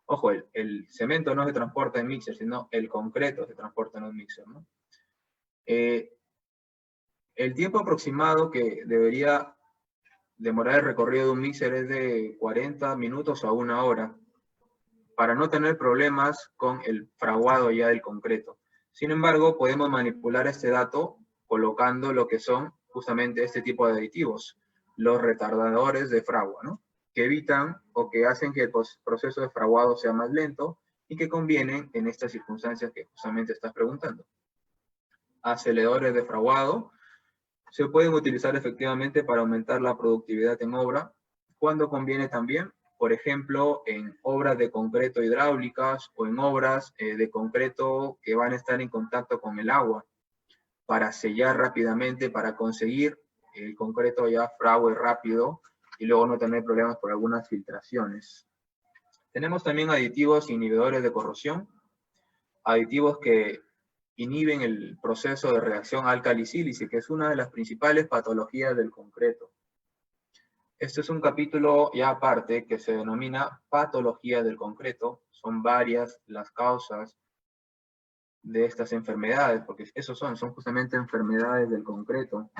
ojo, el cemento no se transporta en mixer, sino el concreto se transporta en un mixer, ¿no? El tiempo aproximado que debería demorar el recorrido de un mixer es de 40 minutos a 1 hora, para no tener problemas con el fraguado ya del concreto. Sin embargo, podemos manipular este dato colocando lo que son justamente este tipo de aditivos, los retardadores de fragua, ¿no? Que evitan o que hacen que el proceso de fraguado sea más lento y que convienen en estas circunstancias que justamente estás preguntando. Aceleradores de fraguado se pueden utilizar efectivamente para aumentar la productividad en obra, cuando conviene también, por ejemplo, en obras de concreto hidráulicas o en obras de concreto que van a estar en contacto con el agua, para sellar rápidamente, para conseguir el concreto ya frague rápido y luego no tener problemas por algunas filtraciones. Tenemos también aditivos inhibidores de corrosión, aditivos que inhiben el proceso de reacción álcali-sílice, que es una de las principales patologías del concreto. Este es un capítulo ya aparte que se denomina patología del concreto. Son varias las causas de estas enfermedades, porque esos son justamente enfermedades del concreto,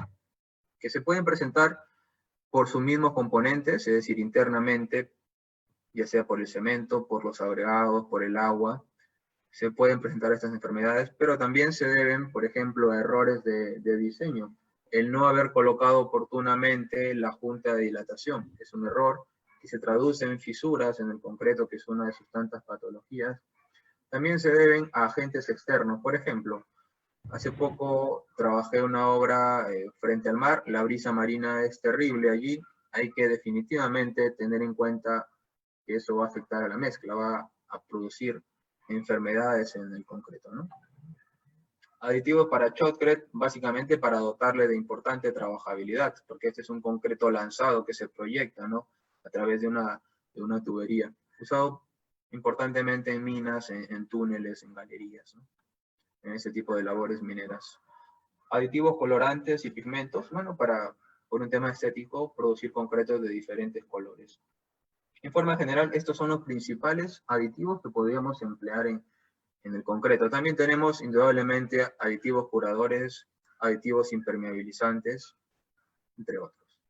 que se pueden presentar por sus mismos componentes, es decir, internamente, ya sea por el cemento, por los agregados, por el agua, se pueden presentar estas enfermedades, pero también se deben, por ejemplo, a errores de diseño. El no haber colocado oportunamente la junta de dilatación es un error que se traduce en fisuras en el concreto, que es una de sus tantas patologías. También se deben a agentes externos. Por ejemplo, hace poco trabajé una obra frente al mar, la brisa marina es terrible allí, hay que definitivamente tener en cuenta que eso va a afectar a la mezcla, va a producir enfermedades en el concreto, ¿no? Aditivos para shotcrete, básicamente para dotarle de importante trabajabilidad, porque este es un concreto lanzado que se proyecta, ¿no? A través de una tubería, usado importantemente en minas, en túneles, en galerías, ¿no? En ese tipo de labores mineras. Aditivos colorantes y pigmentos, bueno, por un tema estético, producir concretos de diferentes colores. En forma general, estos son los principales aditivos que podríamos emplear en el concreto. También tenemos indudablemente aditivos curadores, aditivos impermeabilizantes, entre otros.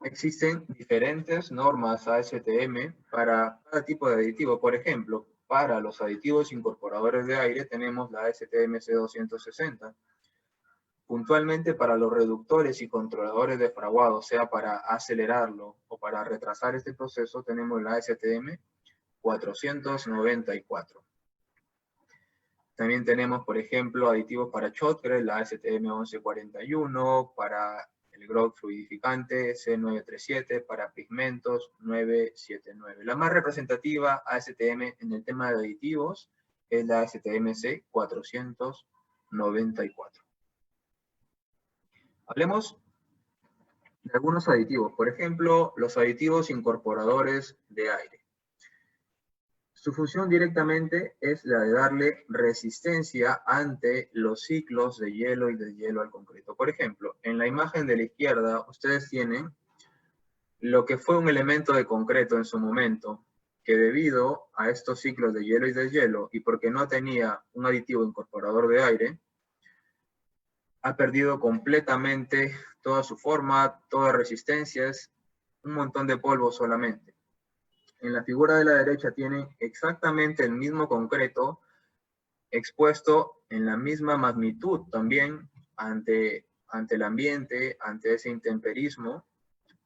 Existen diferentes normas ASTM para cada tipo de aditivo. Por ejemplo, para los aditivos incorporadores de aire tenemos la ASTM C260. Puntualmente para los reductores y controladores de fraguado, sea para acelerarlo o para retrasar este proceso, tenemos la ASTM 494. También tenemos, por ejemplo, aditivos para shotcrete, la ASTM 1141, para el grog fluidificante C937, para pigmentos 979. La más representativa ASTM en el tema de aditivos es la ASTM C494. Hablemos de algunos aditivos, por ejemplo, los aditivos incorporadores de aire. Su función directamente es la de darle resistencia ante los ciclos de hielo y deshielo al concreto. Por ejemplo, en la imagen de la izquierda, ustedes tienen lo que fue un elemento de concreto en su momento, que debido a estos ciclos de hielo y deshielo, y porque no tenía un aditivo incorporador de aire, ha perdido completamente toda su forma, toda resistencia, es un montón de polvo solamente. En la figura de la derecha tienen exactamente el mismo concreto expuesto en la misma magnitud también ante el ambiente, ante ese intemperismo.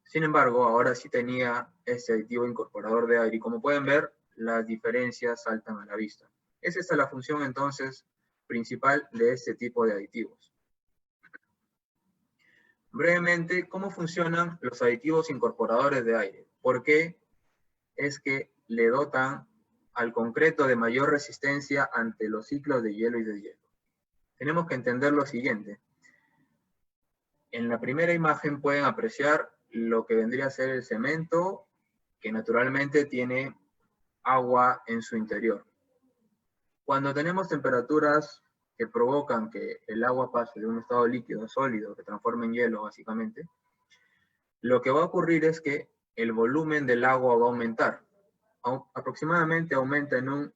Sin embargo, ahora sí tenía ese aditivo incorporador de aire y como pueden ver, las diferencias saltan a la vista. Es esta la función entonces principal de este tipo de aditivos. Brevemente, ¿cómo funcionan los aditivos incorporadores de aire? ¿Por qué es que le dotan al concreto de mayor resistencia ante los ciclos de hielo y deshielo? Tenemos que entender lo siguiente. En la primera imagen pueden apreciar lo que vendría a ser el cemento, que naturalmente tiene agua en su interior. Cuando tenemos temperaturas que provocan que el agua pase de un estado líquido a sólido, que transforma en hielo básicamente, lo que va a ocurrir es que el volumen del agua va a aumentar. Aproximadamente aumenta en un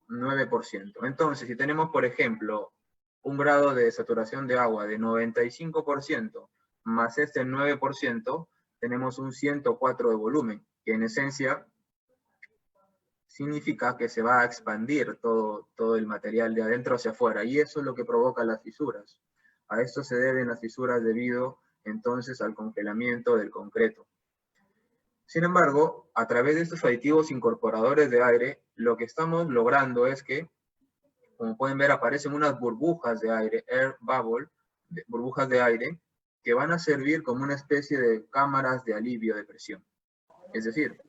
9%. Entonces, si tenemos, por ejemplo, un grado de saturación de agua de 95%, más este 9%, tenemos un 104 de volumen, que en esencia significa que se va a expandir todo el material de adentro hacia afuera, y eso es lo que provoca las fisuras. A esto se deben las fisuras debido, entonces, al congelamiento del concreto. Sin embargo, a través de estos aditivos incorporadores de aire, lo que estamos logrando es que, como pueden ver, aparecen unas burbujas de aire, air bubble, burbujas de aire, que van a servir como una especie de cámaras de alivio de presión. Es decir,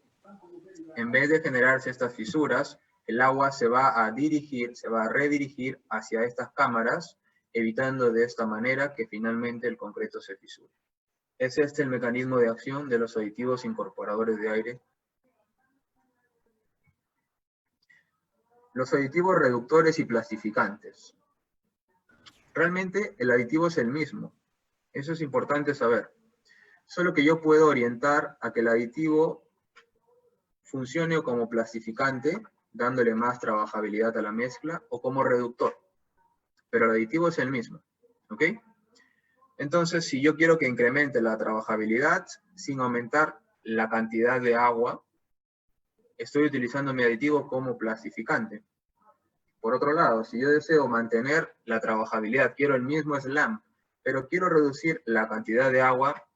en vez de generarse estas fisuras, el agua se va a redirigir hacia estas cámaras, evitando de esta manera que finalmente el concreto se fisure. Es este el mecanismo de acción de los aditivos incorporadores de aire. Los aditivos reductores y plastificantes. Realmente el aditivo es el mismo. Eso es importante saber. Solo que yo puedo orientar a que el aditivo funcione como plastificante, dándole más trabajabilidad a la mezcla, o como reductor. Pero el aditivo es el mismo. ¿Ok? Entonces, si yo quiero que incremente la trabajabilidad sin aumentar la cantidad de agua, estoy utilizando mi aditivo como plastificante. Por otro lado, si yo deseo mantener la trabajabilidad, quiero el mismo slam, pero quiero reducir la cantidad de agua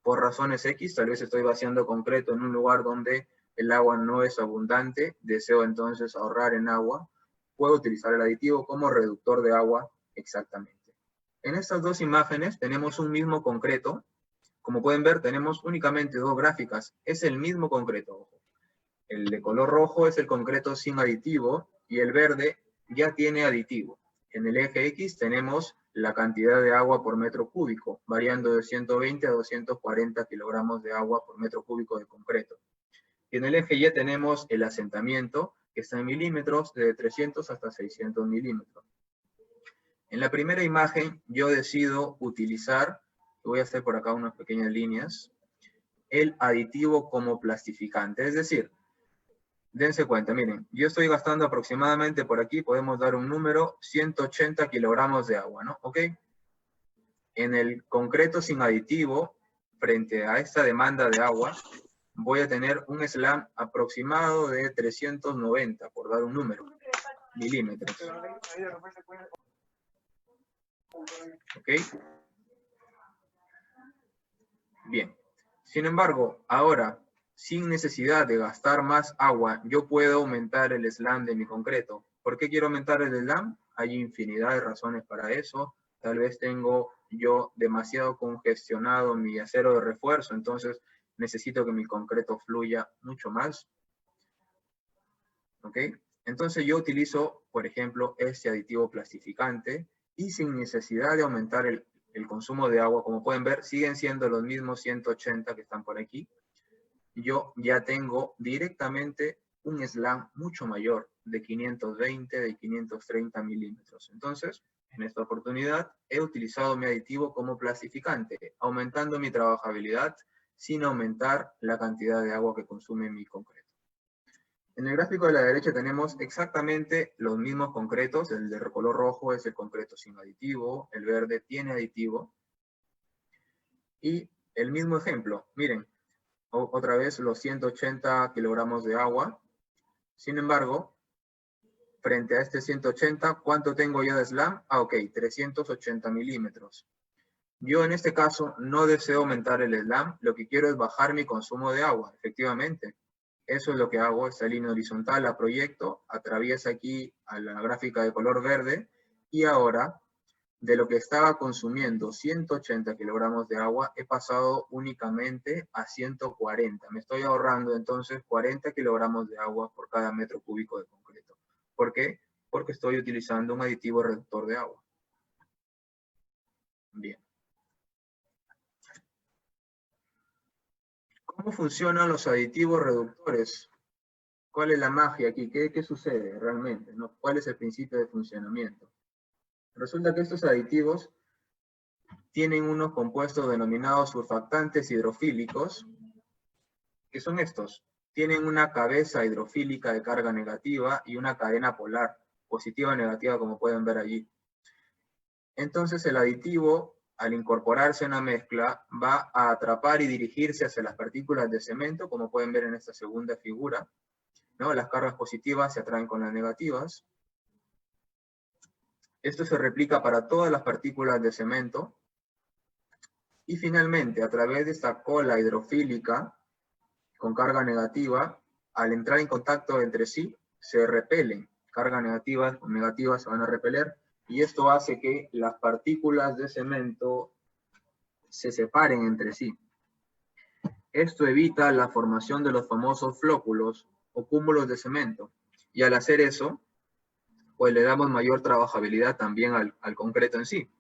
por razones X, tal vez estoy vaciando concreto en un lugar donde el agua no es abundante, deseo entonces ahorrar en agua, puedo utilizar el aditivo como reductor de agua exactamente. En estas dos imágenes tenemos un mismo concreto. Como pueden ver, tenemos únicamente dos gráficas. Es el mismo concreto. El de color rojo es el concreto sin aditivo y el verde ya tiene aditivo. En el eje X tenemos la cantidad de agua por metro cúbico, variando de 120 a 240 kilogramos de agua por metro cúbico de concreto. Y en el eje Y tenemos el asentamiento, que está en milímetros, de 300 hasta 600 milímetros. En la primera imagen yo decido utilizar, voy a hacer por acá unas pequeñas líneas, el aditivo como plastificante. Es decir, dense cuenta, miren, yo estoy gastando aproximadamente por aquí, podemos dar un número, 180 kilogramos de agua, ¿no? ¿Ok? En el concreto sin aditivo, frente a esta demanda de agua, voy a tener un slam aproximado de 390, por dar un número, milímetros. ¿Ok? Bien. Sin embargo, ahora, sin necesidad de gastar más agua, yo puedo aumentar el slam de mi concreto. ¿Por qué quiero aumentar el slam? Hay infinidad de razones para eso. Tal vez tengo yo demasiado congestionado mi acero de refuerzo, entonces necesito que mi concreto fluya mucho más. ¿Ok? Entonces yo utilizo, por ejemplo, este aditivo plastificante y sin necesidad de aumentar el consumo de agua, como pueden ver, siguen siendo los mismos 180 que están por aquí. Yo ya tengo directamente un slam mucho mayor, de 520, de 530 milímetros. Entonces, en esta oportunidad, he utilizado mi aditivo como plastificante, aumentando mi trabajabilidad sin aumentar la cantidad de agua que consume mi concreto. En el gráfico de la derecha tenemos exactamente los mismos concretos. El de color rojo es el concreto sin aditivo, el verde tiene aditivo. Y el mismo ejemplo, miren, otra vez los 180 kilogramos de agua. Sin embargo, frente a este 180, ¿cuánto tengo yo de slam? Ah, ok, 380 milímetros. Yo en este caso no deseo aumentar el slam, lo que quiero es bajar mi consumo de agua, efectivamente. Eso es lo que hago, esta línea horizontal la proyecto, atraviesa aquí a la gráfica de color verde, y ahora, de lo que estaba consumiendo 180 kilogramos de agua, he pasado únicamente a 140. Me estoy ahorrando entonces 40 kilogramos de agua por cada metro cúbico de concreto. ¿Por qué? Porque estoy utilizando un aditivo reductor de agua. Bien. ¿Cómo funcionan los aditivos reductores? ¿Cuál es la magia aquí? ¿Qué sucede realmente, ¿no? ¿Cuál es el principio de funcionamiento? Resulta que estos aditivos tienen unos compuestos denominados surfactantes hidrofílicos, que son estos. Tienen una cabeza hidrofílica de carga negativa y una cadena polar, positiva o negativa, como pueden ver allí. Entonces el aditivo, al incorporarse a una mezcla, va a atrapar y dirigirse hacia las partículas de cemento, como pueden ver en esta segunda figura, ¿no? Las cargas positivas se atraen con las negativas. Esto se replica para todas las partículas de cemento. Y finalmente, a través de esta cola hidrofílica con carga negativa, al entrar en contacto entre sí, se repelen. Cargas negativas con negativas se van a repeler, y esto hace que las partículas de cemento se separen entre sí. Esto evita la formación de los famosos flóculos o cúmulos de cemento. Y al hacer eso, pues le damos mayor trabajabilidad también al concreto en sí.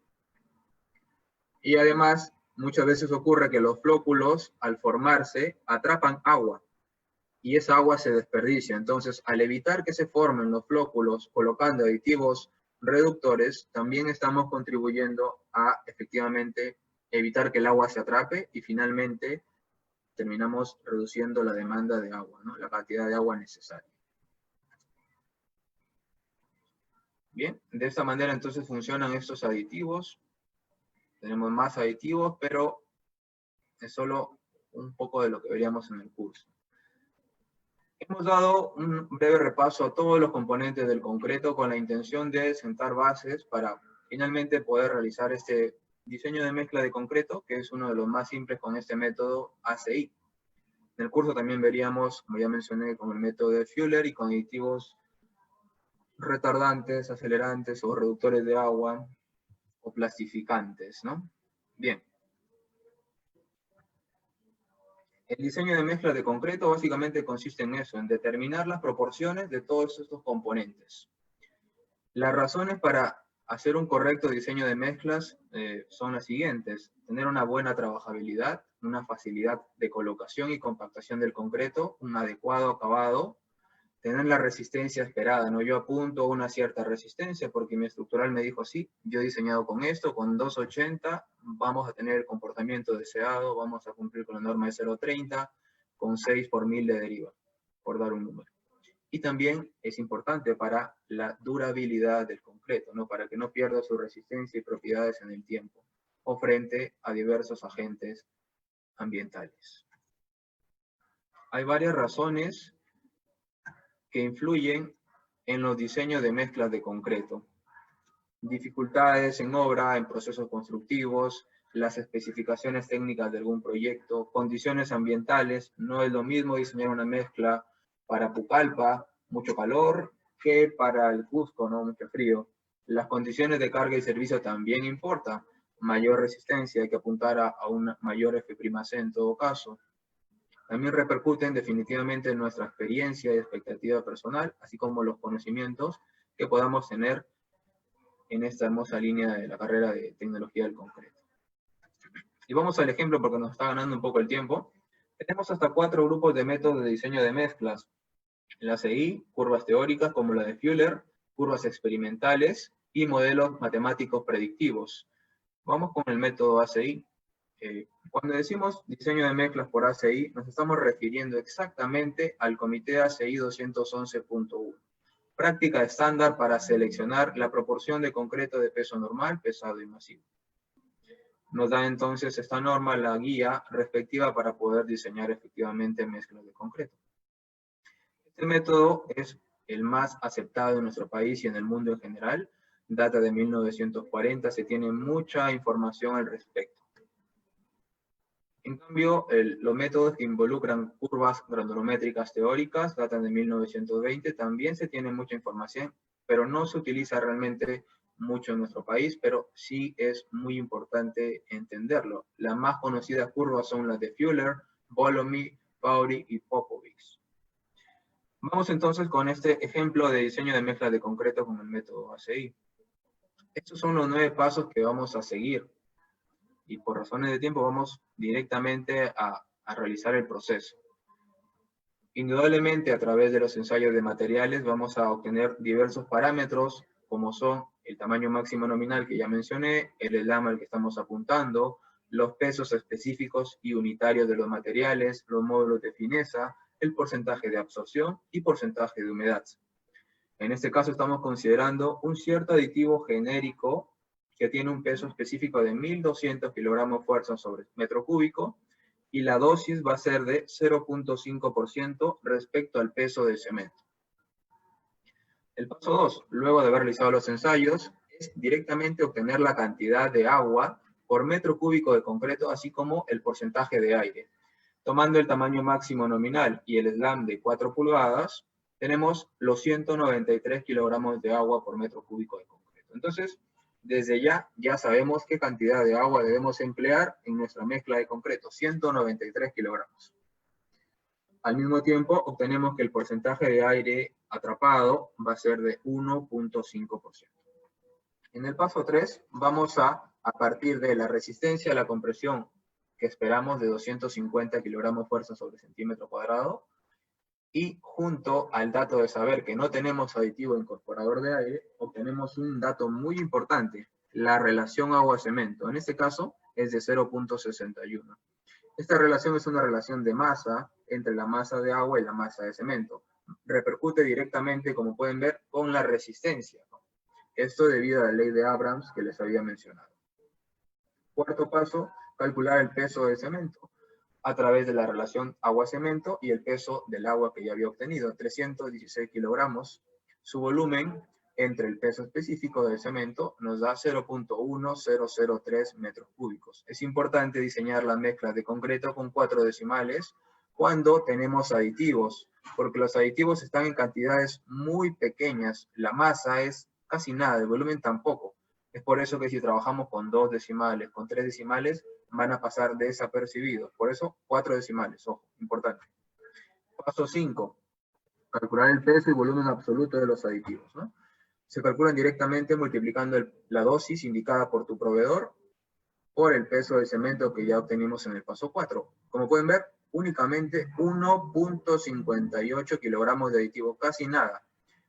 Y además, muchas veces ocurre que los flóculos, al formarse, atrapan agua. Y esa agua se desperdicia. Entonces, al evitar que se formen los flóculos colocando aditivos reductores, también estamos contribuyendo a, efectivamente, evitar que el agua se atrape y finalmente terminamos reduciendo la demanda de agua, ¿no? La cantidad de agua necesaria. Bien, de esta manera entonces funcionan estos aditivos. Tenemos más aditivos, pero es solo un poco de lo que veríamos en el curso. Hemos dado un breve repaso a todos los componentes del concreto con la intención de sentar bases para finalmente poder realizar este diseño de mezcla de concreto, que es uno de los más simples con este método ACI. En el curso también veríamos, como ya mencioné, con el método de Fuller y con aditivos retardantes, acelerantes o reductores de agua o plastificantes, ¿no? Bien. El diseño de mezcla de concreto básicamente consiste en eso, en determinar las proporciones de todos estos componentes. Las razones para hacer un correcto diseño de mezclas son las siguientes: tener una buena trabajabilidad, una facilidad de colocación y compactación del concreto, un adecuado acabado, tener la resistencia esperada, ¿no? Yo apunto a una cierta resistencia porque mi estructural me dijo, sí, yo he diseñado con esto, con 280, vamos a tener el comportamiento deseado, vamos a cumplir con la norma de 0.30, con 6 por 1000 de deriva, por dar un número. Y también es importante para la durabilidad del concreto, ¿no? Para que no pierda su resistencia y propiedades en el tiempo, o frente a diversos agentes ambientales. Hay varias razones que influyen en los diseños de mezclas de concreto. Dificultades en obra, en procesos constructivos, las especificaciones técnicas de algún proyecto, condiciones ambientales. No es lo mismo diseñar una mezcla para Pucallpa, mucho calor, que para el Cusco, ¿no? Mucho frío. Las condiciones de carga y servicio también importan. mayor resistencia, hay que apuntar a una mayor F'C en todo caso. También repercuten definitivamente en nuestra experiencia y expectativa personal, así como los conocimientos que podamos tener en esta hermosa línea de la carrera de tecnología del concreto. Y vamos al ejemplo porque nos está ganando un poco el tiempo. Tenemos hasta 4 grupos de métodos de diseño de mezclas. La ACI, curvas teóricas como la de Fuller, curvas experimentales y modelos matemáticos predictivos. Vamos con el método ACI. Cuando decimos diseño de mezclas por ACI, nos estamos refiriendo exactamente al Comité ACI 211.1. Práctica estándar para seleccionar la proporción de concreto de peso normal, pesado y masivo. Nos da entonces esta norma la guía respectiva para poder diseñar efectivamente mezclas de concreto. Este método es el más aceptado en nuestro país y en el mundo en general. Data de 1940, se tiene mucha información al respecto. En cambio, los métodos que involucran curvas granulométricas teóricas datan de 1920, también se tiene mucha información, pero no se utiliza realmente mucho en nuestro país, pero sí es muy importante entenderlo. Las más conocidas curvas son las de Fuller, Bolomy, Pauri y Popovich. Vamos entonces con este ejemplo de diseño de mezcla de concreto con el método ACI. Estos son los 9 pasos que vamos a seguir. Y por razones de tiempo vamos directamente a realizar el proceso. Indudablemente a través de los ensayos de materiales vamos a obtener diversos parámetros como son el tamaño máximo nominal que ya mencioné, el slam al que estamos apuntando, los pesos específicos y unitarios de los materiales, los módulos de fineza, el porcentaje de absorción y porcentaje de humedad. En este caso estamos considerando un cierto aditivo genérico que tiene un peso específico de 1.200 kilogramos fuerza sobre metro cúbico, y la dosis va a ser de 0.5% respecto al peso de cemento. El paso 2, luego de haber realizado los ensayos, es directamente obtener la cantidad de agua por metro cúbico de concreto, así como el porcentaje de aire. Tomando el tamaño máximo nominal y el slam de 4 pulgadas, tenemos los 193 kilogramos de agua por metro cúbico de concreto. Entonces, desde ya sabemos qué cantidad de agua debemos emplear en nuestra mezcla de concreto, 193 kilogramos. Al mismo tiempo, obtenemos que el porcentaje de aire atrapado va a ser de 1.5%. En el paso 3, vamos a partir de la resistencia a la compresión que esperamos de 250 kilogramos fuerza sobre centímetro cuadrado, y junto al dato de saber que no tenemos aditivo incorporador de aire, obtenemos un dato muy importante, la relación agua-cemento. En este caso es de 0.61. Esta relación es una relación de masa entre la masa de agua y la masa de cemento. Repercute directamente, como pueden ver, con la resistencia, ¿no? Esto debido a la ley de Abrams que les había mencionado. Cuarto paso, calcular el peso de cemento a través de la relación agua-cemento y el peso del agua que ya había obtenido, 316 kilogramos. Su volumen entre el peso específico del cemento nos da 0.1003 metros cúbicos. Es importante diseñar las mezclas de concreto con 4 decimales cuando tenemos aditivos, porque los aditivos están en cantidades muy pequeñas. La masa es casi nada, el volumen tampoco. Es por eso que si trabajamos con 2 decimales, con 3 decimales, van a pasar desapercibidos. Por eso, 4 decimales, ojo, importante. Paso 5, calcular el peso y volumen absoluto de los aditivos, ¿no? Se calculan directamente multiplicando la dosis indicada por tu proveedor por el peso del cemento que ya obtenimos en el paso 4. Como pueden ver, únicamente 1.58 kilogramos de aditivo, casi nada.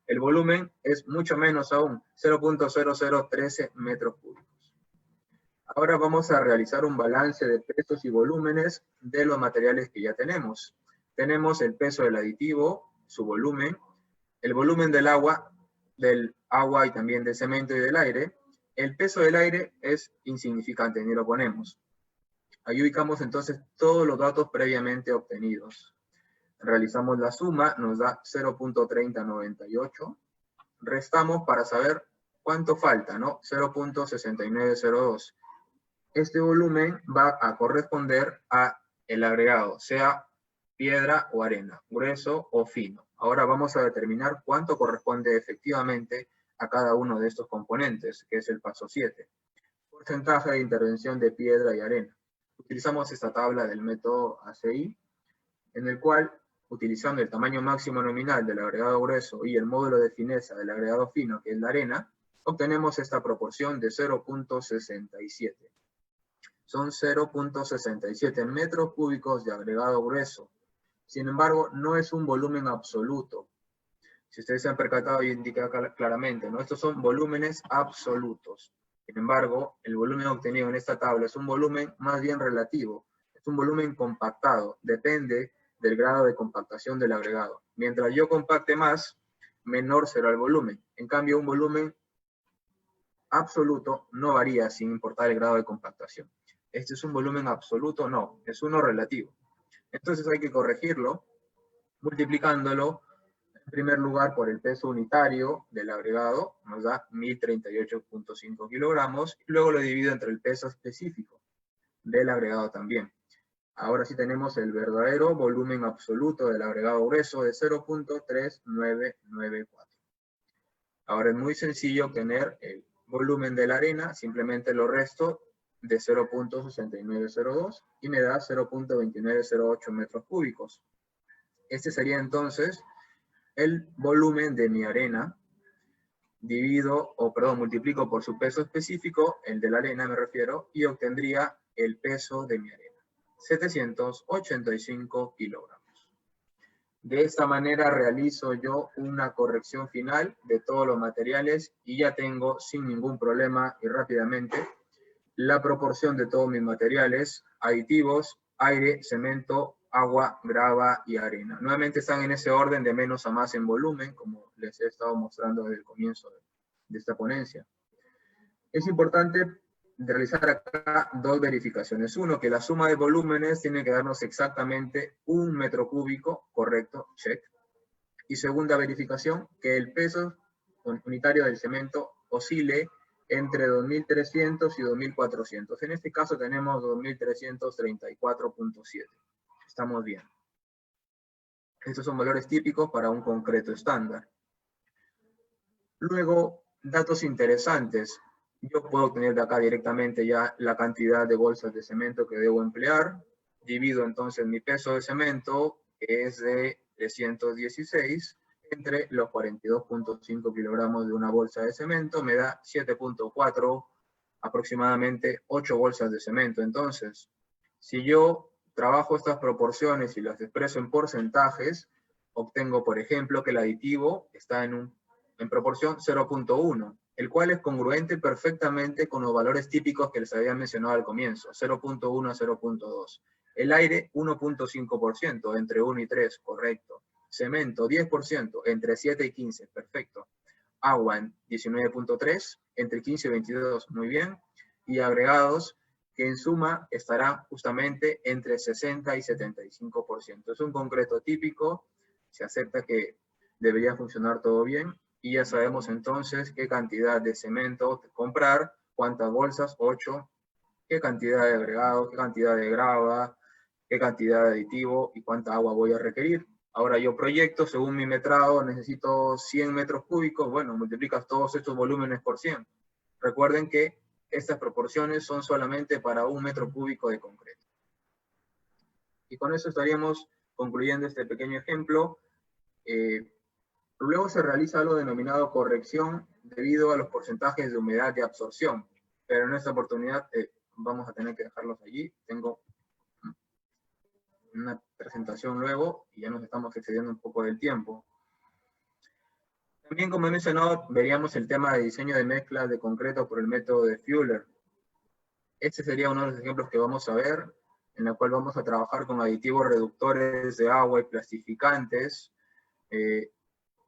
El volumen es mucho menos aún, 0.0013 metros cúbicos. Ahora vamos a realizar un balance de pesos y volúmenes de los materiales que ya tenemos. Tenemos el peso del aditivo, su volumen, el volumen del agua y también del cemento y del aire. El peso del aire es insignificante, ni lo ponemos. Ahí ubicamos entonces todos los datos previamente obtenidos. Realizamos la suma, nos da 0.3098. Restamos para saber cuánto falta, ¿no? 0.6902. Este volumen va a corresponder a el agregado, sea piedra o arena, grueso o fino. Ahora vamos a determinar cuánto corresponde efectivamente a cada uno de estos componentes, que es el paso 7. porcentaje de intervención de piedra y arena. Utilizamos esta tabla del método ACI, en el cual, utilizando el tamaño máximo nominal del agregado grueso y el módulo de fineza del agregado fino, que es la arena, obtenemos esta proporción de 0.67. Son 0.67 metros cúbicos de agregado grueso. Sin embargo, no es un volumen absoluto. Si ustedes se han percatado y indica claramente, ¿no? Estos son volúmenes absolutos. Sin embargo, el volumen obtenido en esta tabla es un volumen más bien relativo. Es un volumen compactado. Depende del grado de compactación del agregado. Mientras yo compacte más, menor será el volumen. En cambio, un volumen absoluto no varía sin importar el grado de compactación. ¿Este es un volumen absoluto? No, es uno relativo. Entonces hay que corregirlo multiplicándolo en primer lugar por el peso unitario del agregado, nos da 1038.5 kilogramos, y luego lo divido entre el peso específico del agregado también. Ahora sí tenemos el verdadero volumen absoluto del agregado grueso de 0.3994. Ahora es muy sencillo obtener el volumen de la arena, simplemente lo resto de 0.6902 y me da 0.2908 metros cúbicos. Este sería entonces el volumen de mi arena, multiplico por su peso específico, el de la arena me refiero, y obtendría el peso de mi arena, 785 kilogramos. De esta manera realizo yo una corrección final de todos los materiales y ya tengo sin ningún problema y rápidamente la proporción de todos mis materiales, aditivos, aire, cemento, agua, grava y arena. Nuevamente están en ese orden de menos a más en volumen, como les he estado mostrando desde el comienzo de esta ponencia. Es importante realizar acá dos verificaciones. Uno, que la suma de volúmenes tiene que darnos exactamente 1 metro cúbico, correcto, check. Y segunda verificación, que el peso unitario del cemento oscile entre 2.300 y 2.400. En este caso tenemos 2.334.7. Estamos bien. Estos son valores típicos para un concreto estándar. Luego, datos interesantes. Yo puedo obtener de acá directamente ya la cantidad de bolsas de cemento que debo emplear. Divido entonces mi peso de cemento, que es de 316, entre los 42.5 kilogramos de una bolsa de cemento, me da 7.4, aproximadamente 8 bolsas de cemento. Entonces, si yo trabajo estas proporciones y las expreso en porcentajes, obtengo, por ejemplo, que el aditivo está en proporción 0.1, el cual es congruente perfectamente con los valores típicos que les había mencionado al comienzo, 0.1 a 0.2. El aire, 1.5%, entre 1 y 3, correcto. Cemento, 10%, entre 7 y 15, perfecto. Agua, 19.3, entre 15 y 22, muy bien. Y agregados, que en suma estarán justamente entre 60 y 75%. Es un concreto típico, se acepta que debería funcionar todo bien, y ya sabemos entonces qué cantidad de cemento comprar, cuántas bolsas, 8, qué cantidad de agregado, qué cantidad de grava, qué cantidad de aditivo y cuánta agua voy a requerir. Ahora yo proyecto, según mi metrado, necesito 100 metros cúbicos, bueno, multiplicas todos estos volúmenes por 100. Recuerden que estas proporciones son solamente para 1 metro cúbico de concreto. Y con eso estaríamos concluyendo este pequeño ejemplo. Luego se realiza algo denominado corrección debido a los porcentajes de humedad de absorción. Pero en esta oportunidad vamos a tener que dejarlos allí. Tengo una presentación luego y ya nos estamos excediendo un poco del tiempo. También, como he mencionado, veríamos el tema de diseño de mezclas de concreto por el método de Fuller. Este sería uno de los ejemplos que vamos a ver, en el cual vamos a trabajar con aditivos reductores de agua y plastificantes.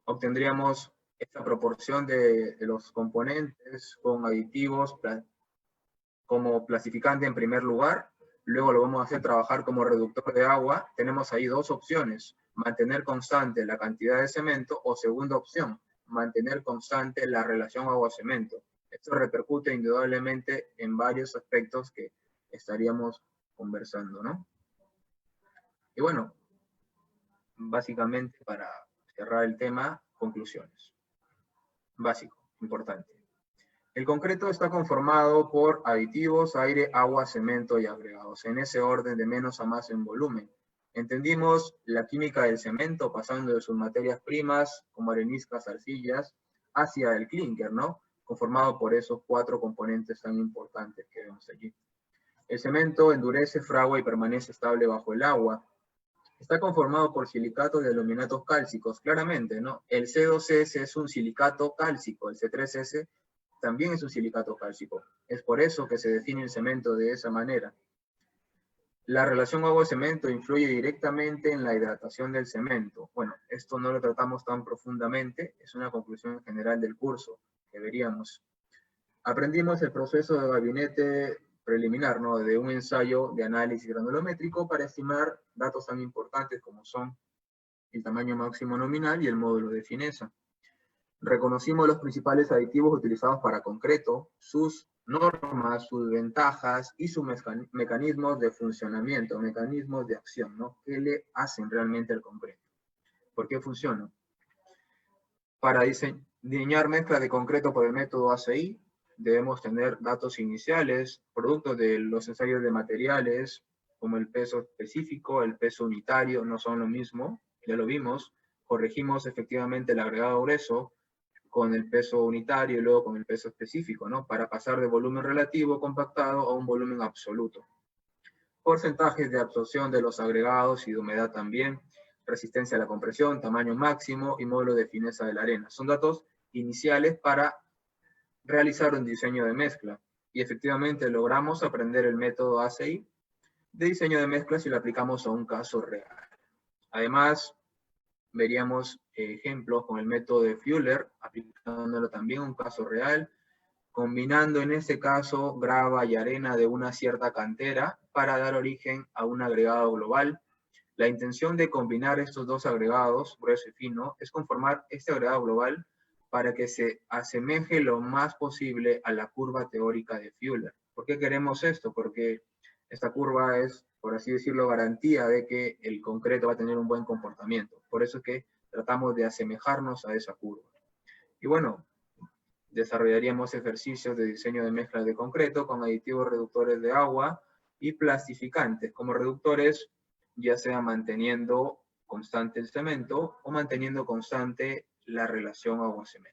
Obtendríamos esta proporción de los componentes con aditivos como plastificante en primer lugar. Luego lo vamos a hacer trabajar como reductor de agua. Tenemos ahí dos opciones: mantener constante la cantidad de cemento, o segunda opción, mantener constante la relación agua-cemento. Esto repercute indudablemente en varios aspectos que estaríamos conversando, ¿no? Y bueno, básicamente para cerrar el tema, conclusiones. Básico, importante. El concreto está conformado por aditivos, aire, agua, cemento y agregados, en ese orden de menos a más en volumen. Entendimos la química del cemento pasando de sus materias primas, como areniscas, arcillas, hacia el clínker, ¿no? Conformado por esos 4 componentes tan importantes que vemos allí. El cemento endurece, fragua y permanece estable bajo el agua. Está conformado por silicatos de aluminatos cálcicos, claramente, ¿no? El C2S es un silicato cálcico, el C3S también es un silicato cálcico. Es por eso que se define el cemento de esa manera. La relación agua-cemento influye directamente en la hidratación del cemento. Bueno, esto no lo tratamos tan profundamente, es una conclusión general del curso que veríamos. Aprendimos el proceso de gabinete preliminar, ¿no? De un ensayo de análisis granulométrico para estimar datos tan importantes como son el tamaño máximo nominal y el módulo de fineza. Reconocimos los principales aditivos utilizados para concreto, sus normas, sus ventajas y sus mecanismos de funcionamiento, mecanismos de acción, ¿no? ¿Qué le hacen realmente al concreto? ¿Por qué funciona? Para diseñar mezcla de concreto por el método ACI, debemos tener datos iniciales, productos de los ensayos de materiales, como el peso específico, el peso unitario, no son lo mismo, ya lo vimos. Corregimos efectivamente el agregado grueso con el peso unitario y luego con el peso específico, ¿no? Para pasar de volumen relativo compactado a un volumen absoluto. Porcentajes de absorción de los agregados y de humedad también, resistencia a la compresión, tamaño máximo y módulo de fineza de la arena. Son datos iniciales para realizar un diseño de mezcla. Y efectivamente logramos aprender el método ACI de diseño de mezcla si lo aplicamos a un caso real. Además, veríamos ejemplos con el método de Fuller, aplicándolo también a un caso real, combinando en este caso grava y arena de una cierta cantera para dar origen a un agregado global. La intención de combinar estos dos agregados, grueso y fino, es conformar este agregado global para que se asemeje lo más posible a la curva teórica de Fuller. ¿Por qué queremos esto? Porque esta curva es, por así decirlo, garantía de que el concreto va a tener un buen comportamiento. Por eso es que tratamos de asemejarnos a esa curva. Y bueno, desarrollaríamos ejercicios de diseño de mezclas de concreto con aditivos reductores de agua y plastificantes. Como reductores, ya sea manteniendo constante el cemento o manteniendo constante la relación agua-cemento.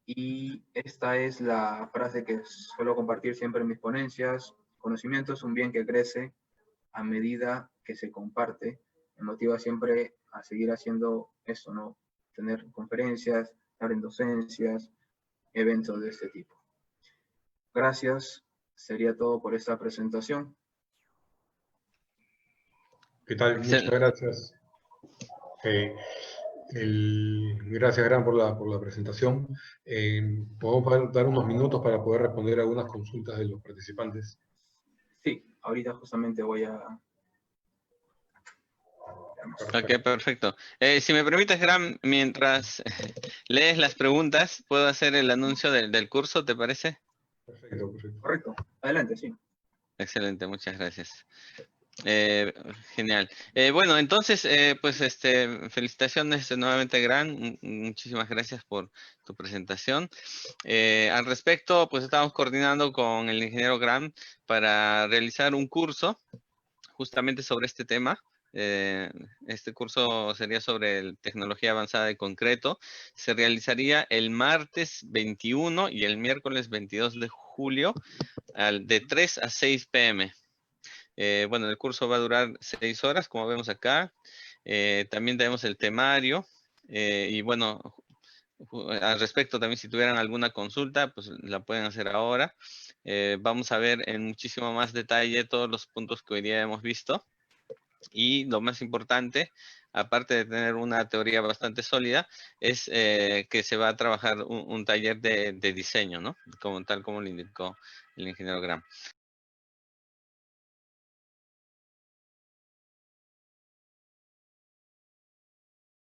Y esta es la frase que suelo compartir siempre en mis ponencias. Conocimiento es un bien que crece a medida que se comparte. Me motiva siempre a seguir haciendo eso, ¿no? Tener conferencias, estar en docencias, eventos de este tipo. Gracias. Sería todo por esta presentación. ¿Qué tal? Muchas gracias. Gracias, Gran, por la presentación. ¿Podemos dar unos minutos para poder responder algunas consultas de los participantes? Sí, ahorita justamente voy a... Ok, perfecto. Si me permites, Gran, mientras lees las preguntas, ¿puedo hacer el anuncio del curso, te parece? Perfecto, perfecto. Correcto. Adelante, sí. Excelente, muchas gracias. Genial. Bueno, entonces, pues felicitaciones nuevamente, Gran. Muchísimas gracias por tu presentación. Al respecto, pues estamos coordinando con el ingeniero Gran para realizar un curso justamente sobre este tema. Este curso sería sobre tecnología avanzada de concreto. Se realizaría el martes 21 y el miércoles 22 de julio de 3 a 6 p.m. Bueno, el curso va a durar 6 horas, como vemos acá. También tenemos el temario. Y bueno, al respecto también, si tuvieran alguna consulta, pues la pueden hacer ahora. Vamos a ver en muchísimo más detalle todos los puntos que hoy día hemos visto. Y lo más importante, aparte de tener una teoría bastante sólida, es que se va a trabajar un taller de diseño, ¿no? Tal como lo indicó el ingeniero Gran.